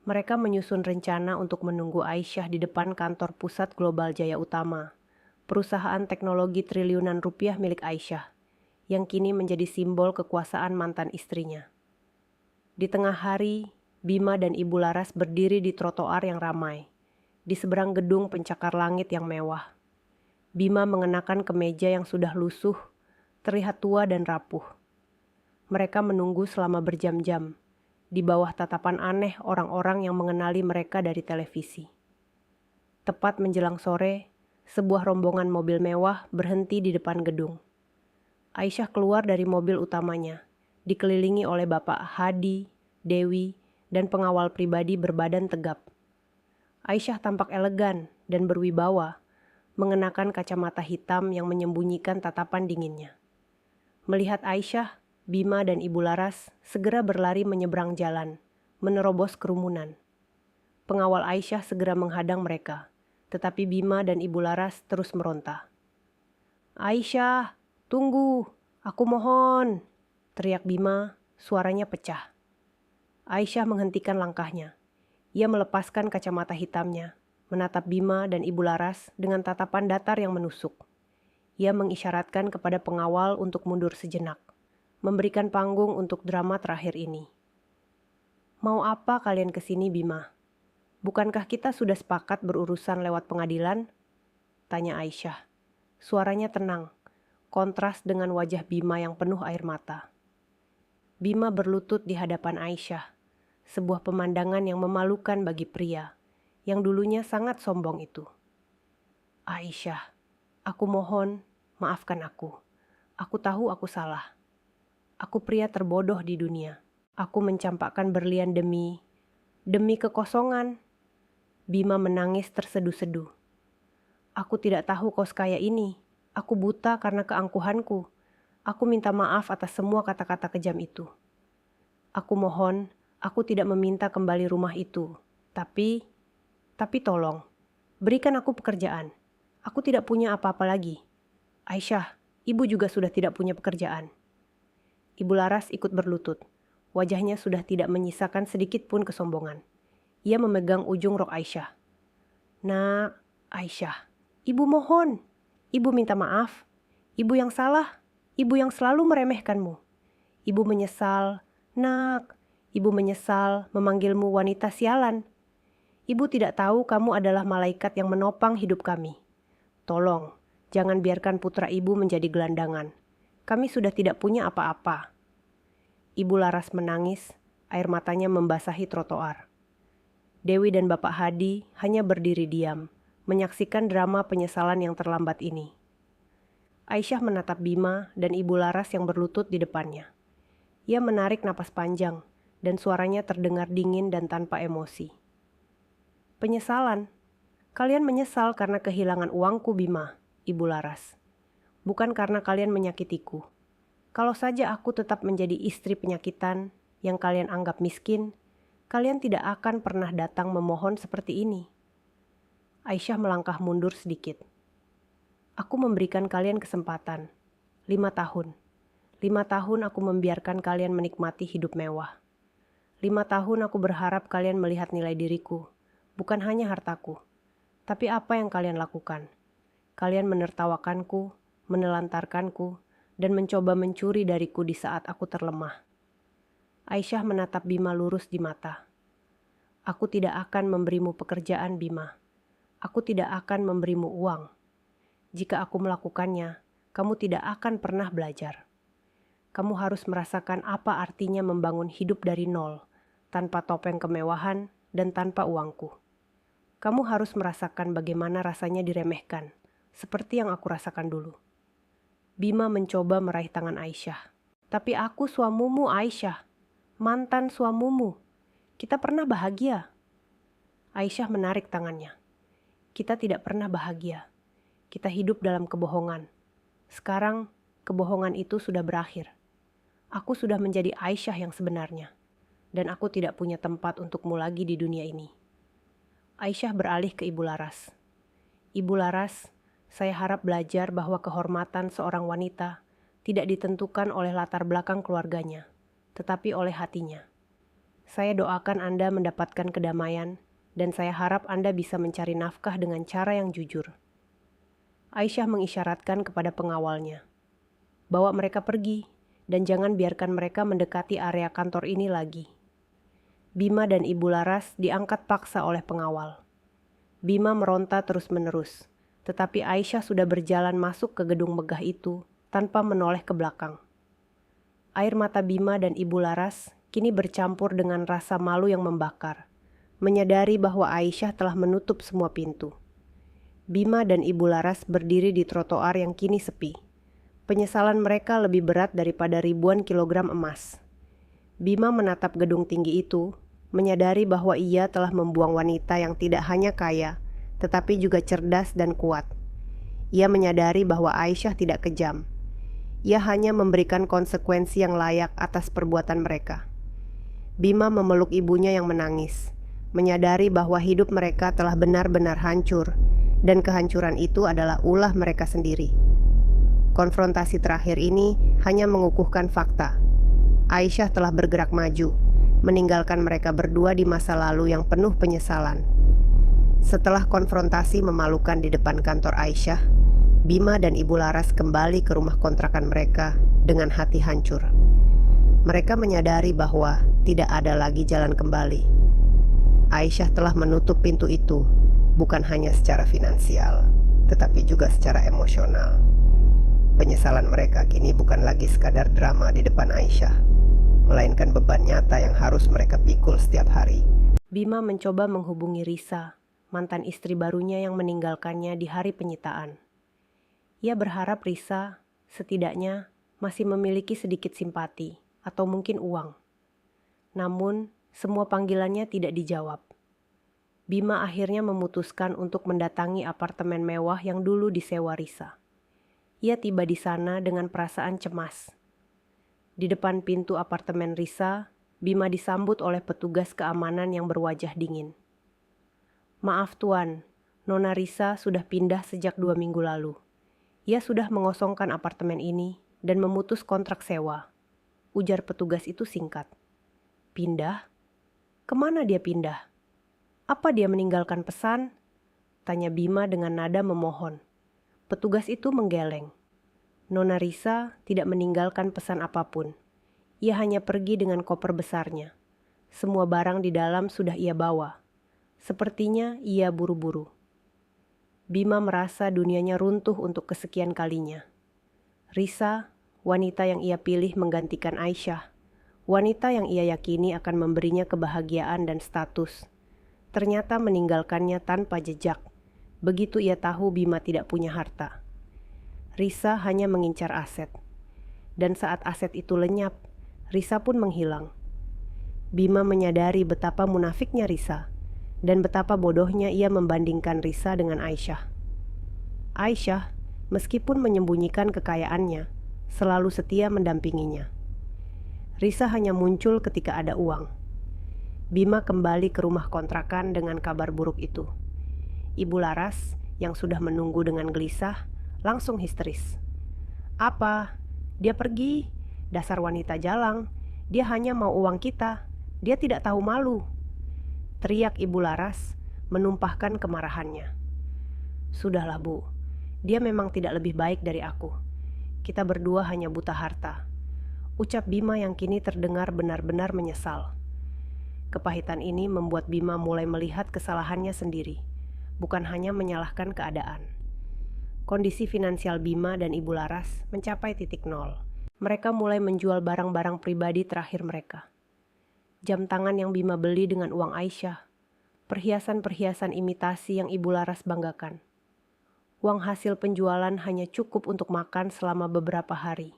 Mereka menyusun rencana untuk menunggu Aisyah di depan kantor pusat Global Jaya Utama, perusahaan teknologi triliunan rupiah milik Aisyah, yang kini menjadi simbol kekuasaan mantan istrinya. Di tengah hari, Bima dan Ibu Laras berdiri di trotoar yang ramai, di seberang gedung pencakar langit yang mewah. Bima mengenakan kemeja yang sudah lusuh, terlihat tua dan rapuh. Mereka menunggu selama berjam-jam, di bawah tatapan aneh orang-orang yang mengenali mereka dari televisi. Tepat menjelang sore, sebuah rombongan mobil mewah berhenti di depan gedung. Aisyah keluar dari mobil utamanya, dikelilingi oleh Bapak Hadi, Dewi, dan pengawal pribadi berbadan tegap. Aisyah tampak elegan dan berwibawa, mengenakan kacamata hitam yang menyembunyikan tatapan dinginnya. Melihat Aisyah, Bima dan Ibu Laras segera berlari menyeberang jalan, menerobos kerumunan. Pengawal Aisyah segera menghadang mereka, tetapi Bima dan Ibu Laras terus meronta. "Aisyah, tunggu, aku mohon!" teriak Bima, suaranya pecah. Aisyah menghentikan langkahnya. Ia melepaskan kacamata hitamnya, menatap Bima dan Ibu Laras dengan tatapan datar yang menusuk. Ia mengisyaratkan kepada pengawal untuk mundur sejenak, memberikan panggung untuk drama terakhir ini. "Mau apa kalian kesini, Bima? Bukankah kita sudah sepakat berurusan lewat pengadilan?" tanya Aisyah. Suaranya tenang, kontras dengan wajah Bima yang penuh air mata. Bima berlutut di hadapan Aisyah, sebuah pemandangan yang memalukan bagi pria yang dulunya sangat sombong itu. "Aisyah, aku mohon, maafkan aku. Aku tahu aku salah. Aku pria terbodoh di dunia. Aku mencampakkan berlian demi kekosongan." Bima menangis terseduh-seduh. "Aku tidak tahu kau sekaya ini. Aku buta karena keangkuhanku. Aku minta maaf atas semua kata-kata kejam itu. Aku mohon, aku tidak meminta kembali rumah itu. Tapi tolong, berikan aku pekerjaan. Aku tidak punya apa-apa lagi. Aisyah, ibu juga sudah tidak punya pekerjaan." Ibu Laras ikut berlutut. Wajahnya sudah tidak menyisakan sedikit pun kesombongan. Ia memegang ujung rok Aisyah. "Nak, Aisyah, ibu mohon. Ibu minta maaf. Ibu yang salah. Ibu yang selalu meremehkanmu. Ibu menyesal, nak. Ibu menyesal memanggilmu wanita sialan. Ibu tidak tahu kamu adalah malaikat yang menopang hidup kami. Tolong, jangan biarkan putra ibu menjadi gelandangan. Kami sudah tidak punya apa-apa." Ibu Laras menangis, air matanya membasahi trotoar. Dewi dan Bapak Hadi hanya berdiri diam, menyaksikan drama penyesalan yang terlambat ini. Aisyah menatap Bima dan Ibu Laras yang berlutut di depannya. Ia menarik napas panjang, dan suaranya terdengar dingin dan tanpa emosi. "Penyesalan? Kalian menyesal karena kehilangan uangku, Bima, Ibu Laras. Bukan karena kalian menyakitiku. Kalau saja aku tetap menjadi istri penyakitan yang kalian anggap miskin, kalian tidak akan pernah datang memohon seperti ini." Aisyah melangkah mundur sedikit. "Aku memberikan kalian kesempatan. 5 tahun. 5 tahun aku membiarkan kalian menikmati hidup mewah. 5 tahun aku berharap kalian melihat nilai diriku, bukan hanya hartaku. Tapi apa yang kalian lakukan? Kalian menertawakanku, menelantarkanku, dan mencoba mencuri dariku di saat aku terlemah." Aisyah menatap Bima lurus di mata. "Aku tidak akan memberimu pekerjaan, Bima. Aku tidak akan memberimu uang. Jika aku melakukannya, kamu tidak akan pernah belajar. Kamu harus merasakan apa artinya membangun hidup dari nol, tanpa topeng kemewahan dan tanpa uangku. Kamu harus merasakan bagaimana rasanya diremehkan, seperti yang aku rasakan dulu." Bima mencoba meraih tangan Aisyah. "Tapi aku suamimu, Aisyah. Mantan suamimu. Kita pernah bahagia." Aisyah menarik tangannya. "Kita tidak pernah bahagia. Kita hidup dalam kebohongan. Sekarang, kebohongan itu sudah berakhir. Aku sudah menjadi Aisyah yang sebenarnya, dan aku tidak punya tempat untukmu lagi di dunia ini." Aisyah beralih ke Ibu Laras. "Ibu Laras, saya harap belajar bahwa kehormatan seorang wanita tidak ditentukan oleh latar belakang keluarganya, tetapi oleh hatinya. Saya doakan Anda mendapatkan kedamaian, dan saya harap Anda bisa mencari nafkah dengan cara yang jujur." Aisyah mengisyaratkan kepada pengawalnya, "Bawa mereka pergi, dan jangan biarkan mereka mendekati area kantor ini lagi." Bima dan Ibu Laras diangkat paksa oleh pengawal. Bima meronta terus-menerus, tetapi Aisyah sudah berjalan masuk ke gedung megah itu tanpa menoleh ke belakang. Air mata Bima dan Ibu Laras kini bercampur dengan rasa malu yang membakar, menyadari bahwa Aisyah telah menutup semua pintu. Bima dan Ibu Laras berdiri di trotoar yang kini sepi. Penyesalan mereka lebih berat daripada ribuan kilogram emas. Bima menatap gedung tinggi itu, menyadari bahwa ia telah membuang wanita yang tidak hanya kaya, tetapi juga cerdas dan kuat. Ia menyadari bahwa Aisyah tidak kejam. Ia hanya memberikan konsekuensi yang layak atas perbuatan mereka. Bima memeluk ibunya yang menangis, menyadari bahwa hidup mereka telah benar-benar hancur, dan kehancuran itu adalah ulah mereka sendiri. Konfrontasi terakhir ini hanya mengukuhkan fakta. Aisyah telah bergerak maju, meninggalkan mereka berdua di masa lalu yang penuh penyesalan. Setelah konfrontasi memalukan di depan kantor Aisyah, Bima dan Ibu Laras kembali ke rumah kontrakan mereka dengan hati hancur. Mereka menyadari bahwa tidak ada lagi jalan kembali. Aisyah telah menutup pintu itu, bukan hanya secara finansial, tetapi juga secara emosional. Penyesalan mereka kini bukan lagi sekadar drama di depan Aisyah, melainkan beban nyata yang harus mereka pikul setiap hari. Bima mencoba menghubungi Risa, mantan istri barunya yang meninggalkannya di hari penyitaan. Ia berharap Risa, setidaknya, masih memiliki sedikit simpati, atau mungkin uang. Namun, semua panggilannya tidak dijawab. Bima akhirnya memutuskan untuk mendatangi apartemen mewah yang dulu disewa Risa. Ia tiba di sana dengan perasaan cemas. Di depan pintu apartemen Risa, Bima disambut oleh petugas keamanan yang berwajah dingin. "Maaf Tuan, Nona Risa sudah pindah sejak 2 minggu lalu. Ia sudah mengosongkan apartemen ini dan memutus kontrak sewa," ujar petugas itu singkat. "Pindah? Kemana dia pindah? Apa dia meninggalkan pesan?" tanya Bima dengan nada memohon. Petugas itu menggeleng. Nona Risa tidak meninggalkan pesan apapun. Ia hanya pergi dengan koper besarnya. Semua barang di dalam sudah ia bawa. Sepertinya ia buru-buru. Bima merasa dunianya runtuh untuk kesekian kalinya. Risa, wanita yang ia pilih menggantikan Aisyah, wanita yang ia yakini akan memberinya kebahagiaan dan status, ternyata meninggalkannya tanpa jejak. Begitu ia tahu Bima tidak punya harta. Risa hanya mengincar aset. Dan saat aset itu lenyap, Risa pun menghilang. Bima menyadari betapa munafiknya Risa dan betapa bodohnya ia membandingkan Risa dengan Aisyah. Aisyah, meskipun menyembunyikan kekayaannya, selalu setia mendampinginya. Risa hanya muncul ketika ada uang. Bima kembali ke rumah kontrakan dengan kabar buruk itu. Ibu Laras, yang sudah menunggu dengan gelisah, langsung histeris. "Apa? Dia pergi? Dasar wanita jalang. Dia hanya mau uang kita. Dia tidak tahu malu," teriak Ibu Laras, menumpahkan kemarahannya. "Sudahlah, Bu. Dia memang tidak lebih baik dari aku. Kita berdua hanya buta harta," ucap Bima yang kini terdengar benar-benar menyesal. Kepahitan ini membuat Bima mulai melihat kesalahannya sendiri, bukan hanya menyalahkan keadaan. Kondisi finansial Bima dan Ibu Laras mencapai titik nol. Mereka mulai menjual barang-barang pribadi terakhir mereka. Jam tangan yang Bima beli dengan uang Aisyah, perhiasan-perhiasan imitasi yang Ibu Laras banggakan. Uang hasil penjualan hanya cukup untuk makan selama beberapa hari.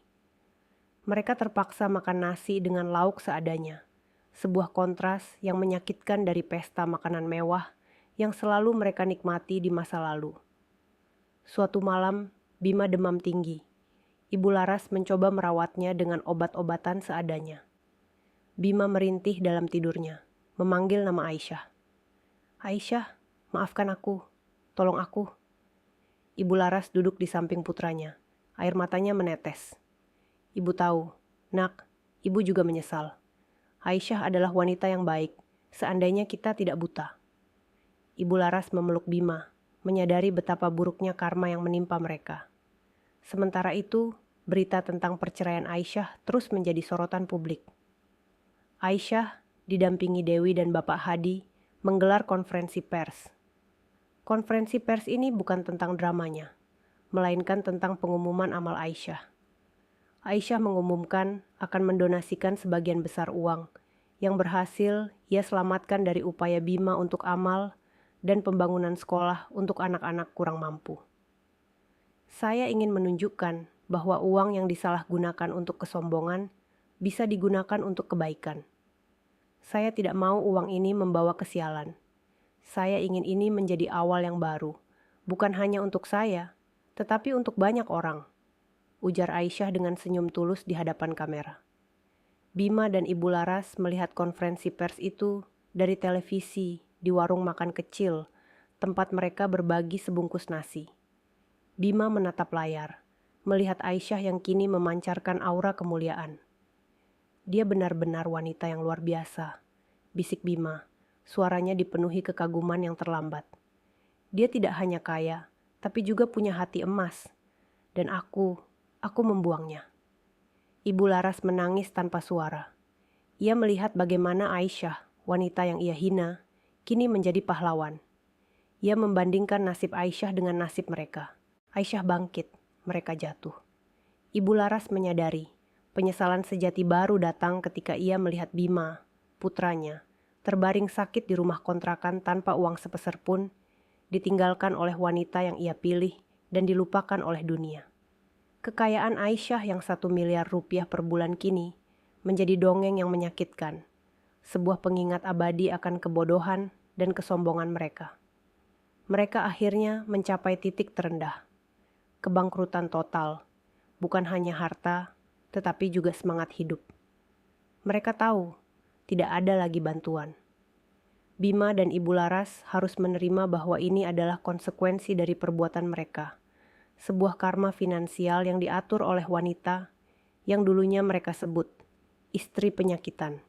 Mereka terpaksa makan nasi dengan lauk seadanya, sebuah kontras yang menyakitkan dari pesta makanan mewah yang selalu mereka nikmati di masa lalu. Suatu malam, Bima demam tinggi. Ibu Laras mencoba merawatnya dengan obat-obatan seadanya. Bima merintih dalam tidurnya, memanggil nama Aisyah. "Aisyah, maafkan aku. Tolong aku." Ibu Laras duduk di samping putranya. Air matanya menetes. "Ibu tahu, Nak, ibu juga menyesal. Aisyah adalah wanita yang baik, seandainya kita tidak buta." Ibu Laras memeluk Bima, menyadari betapa buruknya karma yang menimpa mereka. Sementara itu, berita tentang perceraian Aisyah terus menjadi sorotan publik. Aisyah, didampingi Dewi dan Bapak Hadi, menggelar konferensi pers. Konferensi pers ini bukan tentang dramanya, melainkan tentang pengumuman amal Aisyah. Aisyah mengumumkan akan mendonasikan sebagian besar uang yang berhasil ia selamatkan dari upaya Bima untuk amal dan pembangunan sekolah untuk anak-anak kurang mampu. "Saya ingin menunjukkan bahwa uang yang disalahgunakan untuk kesombongan bisa digunakan untuk kebaikan. Saya tidak mau uang ini membawa kesialan. Saya ingin ini menjadi awal yang baru, bukan hanya untuk saya, tetapi untuk banyak orang," ujar Aisyah dengan senyum tulus di hadapan kamera. Bima dan Ibu Laras melihat konferensi pers itu dari televisi di warung makan kecil, tempat mereka berbagi sebungkus nasi. Bima menatap layar, melihat Aisyah yang kini memancarkan aura kemuliaan. "Dia benar-benar wanita yang luar biasa," bisik Bima, suaranya dipenuhi kekaguman yang terlambat. "Dia tidak hanya kaya, tapi juga punya hati emas. Dan aku membuangnya." Ibu Laras menangis tanpa suara. Ia melihat bagaimana Aisyah, wanita yang ia hina, kini menjadi pahlawan. Ia membandingkan nasib Aisyah dengan nasib mereka. Aisyah bangkit, mereka jatuh. Ibu Laras menyadari, penyesalan sejati baru datang ketika ia melihat Bima, putranya, terbaring sakit di rumah kontrakan tanpa uang sepeser pun, ditinggalkan oleh wanita yang ia pilih dan dilupakan oleh dunia. Kekayaan Aisyah yang 1 miliar rupiah per bulan kini menjadi dongeng yang menyakitkan, sebuah pengingat abadi akan kebodohan dan kesombongan mereka. Mereka akhirnya mencapai titik terendah, kebangkrutan total, bukan hanya harta, tetapi juga semangat hidup. Mereka tahu, tidak ada lagi bantuan. Bima dan Ibu Laras harus menerima bahwa ini adalah konsekuensi dari perbuatan mereka, sebuah karma finansial yang diatur oleh wanita yang dulunya mereka sebut istri penyakitan.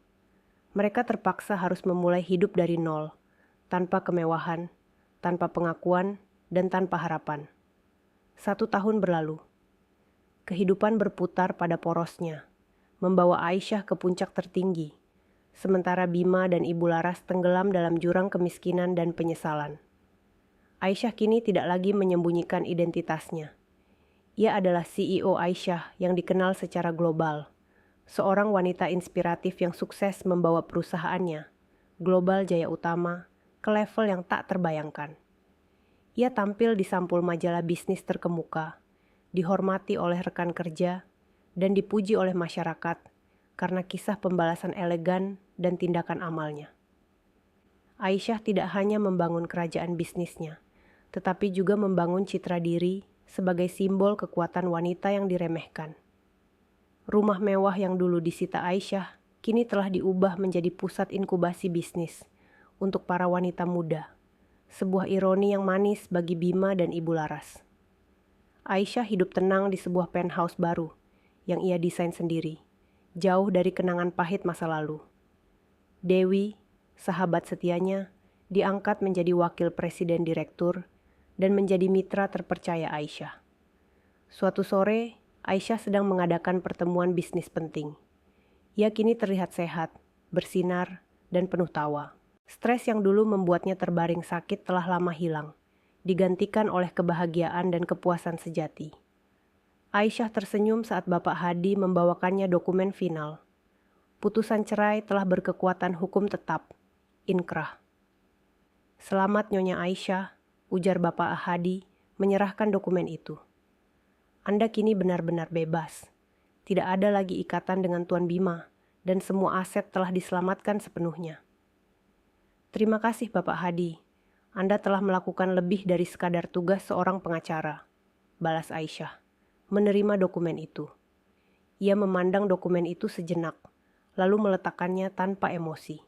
Mereka terpaksa harus memulai hidup dari nol, tanpa kemewahan, tanpa pengakuan, dan tanpa harapan. 1 tahun berlalu. Kehidupan berputar pada porosnya, membawa Aisyah ke puncak tertinggi, sementara Bima dan Ibu Laras tenggelam dalam jurang kemiskinan dan penyesalan. Aisyah kini tidak lagi menyembunyikan identitasnya. Ia adalah CEO Aisyah yang dikenal secara global, seorang wanita inspiratif yang sukses membawa perusahaannya, Global Jaya Utama, ke level yang tak terbayangkan. Ia tampil di sampul majalah bisnis terkemuka, dihormati oleh rekan kerja, dan dipuji oleh masyarakat karena kisah pembalasan elegan dan tindakan amalnya. Aisyah tidak hanya membangun kerajaan bisnisnya, tetapi juga membangun citra diri sebagai simbol kekuatan wanita yang diremehkan. Rumah mewah yang dulu disita Aisyah kini telah diubah menjadi pusat inkubasi bisnis untuk para wanita muda. Sebuah ironi yang manis bagi Bima dan Ibu Laras. Aisyah hidup tenang di sebuah penthouse baru yang ia desain sendiri, jauh dari kenangan pahit masa lalu. Dewi, sahabat setianya, diangkat menjadi wakil presiden direktur dan menjadi mitra terpercaya Aisyah. Suatu sore, Aisyah sedang mengadakan pertemuan bisnis penting. Ia kini terlihat sehat, bersinar, dan penuh tawa. Stres yang dulu membuatnya terbaring sakit telah lama hilang, digantikan oleh kebahagiaan dan kepuasan sejati. Aisyah tersenyum saat Bapak Hadi membawakannya dokumen final. Putusan cerai telah berkekuatan hukum tetap, inkrah. "Selamat Nyonya Aisyah," ujar Bapak Hadi menyerahkan dokumen itu. "Anda kini benar-benar bebas. Tidak ada lagi ikatan dengan Tuan Bima dan semua aset telah diselamatkan sepenuhnya." "Terima kasih Bapak Hadi. Anda telah melakukan lebih dari sekadar tugas seorang pengacara," balas Aisyah, menerima dokumen itu. Ia memandang dokumen itu sejenak, lalu meletakkannya tanpa emosi.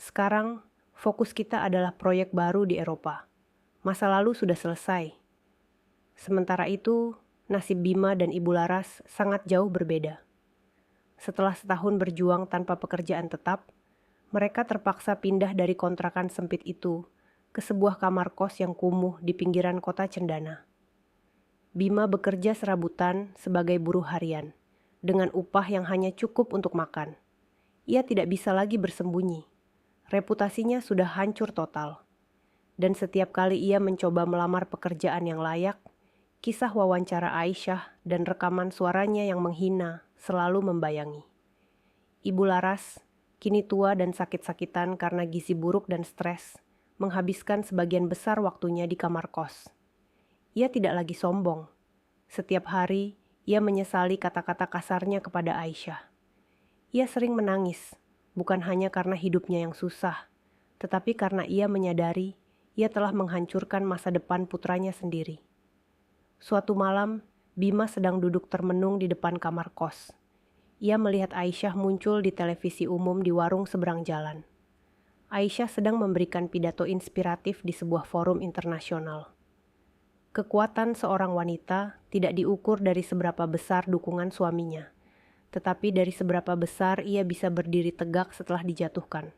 "Sekarang, fokus kita adalah proyek baru di Eropa. Masa lalu sudah selesai." Sementara itu, nasib Bima dan Ibu Laras sangat jauh berbeda. Setelah setahun berjuang tanpa pekerjaan tetap, mereka terpaksa pindah dari kontrakan sempit itu ke sebuah kamar kos yang kumuh di pinggiran kota Cendana. Bima bekerja serabutan sebagai buruh harian, dengan upah yang hanya cukup untuk makan. Ia tidak bisa lagi bersembunyi. Reputasinya sudah hancur total. Dan setiap kali ia mencoba melamar pekerjaan yang layak, kisah wawancara Aisyah dan rekaman suaranya yang menghina selalu membayangi. Ibu Laras, kini tua dan sakit-sakitan karena gizi buruk dan stres, menghabiskan sebagian besar waktunya di kamar kos. Ia tidak lagi sombong. Setiap hari, ia menyesali kata-kata kasarnya kepada Aisyah. Ia sering menangis, bukan hanya karena hidupnya yang susah, tetapi karena ia menyadari ia telah menghancurkan masa depan putranya sendiri. Suatu malam, Bima sedang duduk termenung di depan kamar kos. Ia melihat Aisyah muncul di televisi umum di warung seberang jalan. Aisyah sedang memberikan pidato inspiratif di sebuah forum internasional. Kekuatan seorang wanita tidak diukur dari seberapa besar dukungan suaminya, tetapi dari seberapa besar ia bisa berdiri tegak setelah dijatuhkan.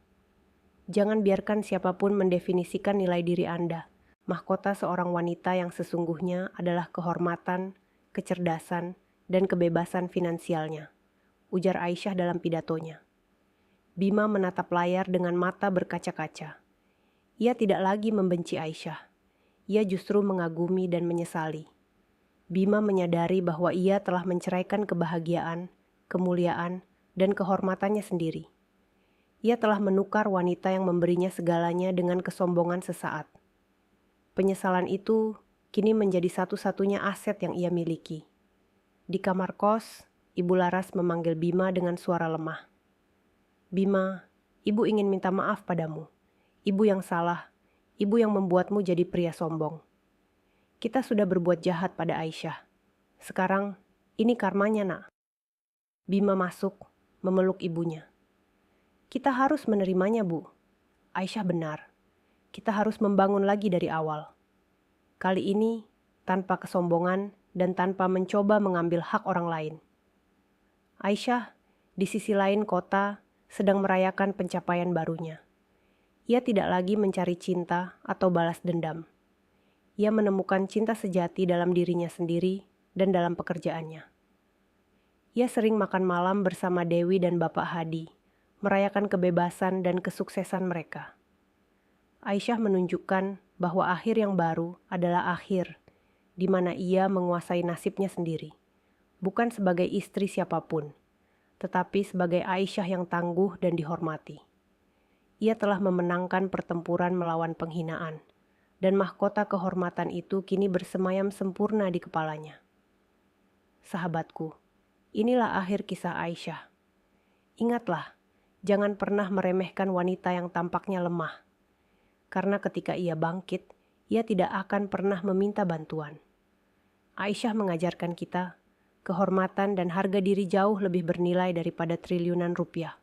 Jangan biarkan siapapun mendefinisikan nilai diri Anda. Mahkota seorang wanita yang sesungguhnya adalah kehormatan, kecerdasan, dan kebebasan finansialnya, ujar Aisyah dalam pidatonya. Bima menatap layar dengan mata berkaca-kaca. Ia tidak lagi membenci Aisyah. Ia justru mengagumi dan menyesali. Bima menyadari bahwa ia telah menceraikan kebahagiaan, kemuliaan, dan kehormatannya sendiri. Ia telah menukar wanita yang memberinya segalanya dengan kesombongan sesaat. Penyesalan itu kini menjadi satu-satunya aset yang ia miliki. Di kamar kos, Ibu Laras memanggil Bima dengan suara lemah. "Bima, Ibu ingin minta maaf padamu. Ibu yang salah. Ibu yang membuatmu jadi pria sombong. Kita sudah berbuat jahat pada Aisyah. Sekarang, ini karmanya, Nak." Bima masuk, memeluk ibunya. "Kita harus menerimanya, Bu. Aisyah benar. Kita harus membangun lagi dari awal. Kali ini, tanpa kesombongan dan tanpa mencoba mengambil hak orang lain." Aisyah, di sisi lain kota, sedang merayakan pencapaian barunya. Ia tidak lagi mencari cinta atau balas dendam. Ia menemukan cinta sejati dalam dirinya sendiri dan dalam pekerjaannya. Ia sering makan malam bersama Dewi dan Bapak Hadi, merayakan kebebasan dan kesuksesan mereka. Aisyah menunjukkan bahwa akhir yang baru adalah akhir di mana ia menguasai nasibnya sendiri, bukan sebagai istri siapapun, tetapi sebagai Aisyah yang tangguh dan dihormati. Ia telah memenangkan pertempuran melawan penghinaan, dan mahkota kehormatan itu kini bersemayam sempurna di kepalanya. Sahabatku, inilah akhir kisah Aisyah. Ingatlah, jangan pernah meremehkan wanita yang tampaknya lemah, karena ketika ia bangkit, ia tidak akan pernah meminta bantuan. Aisyah mengajarkan kita, kehormatan dan harga diri jauh lebih bernilai daripada triliunan rupiah.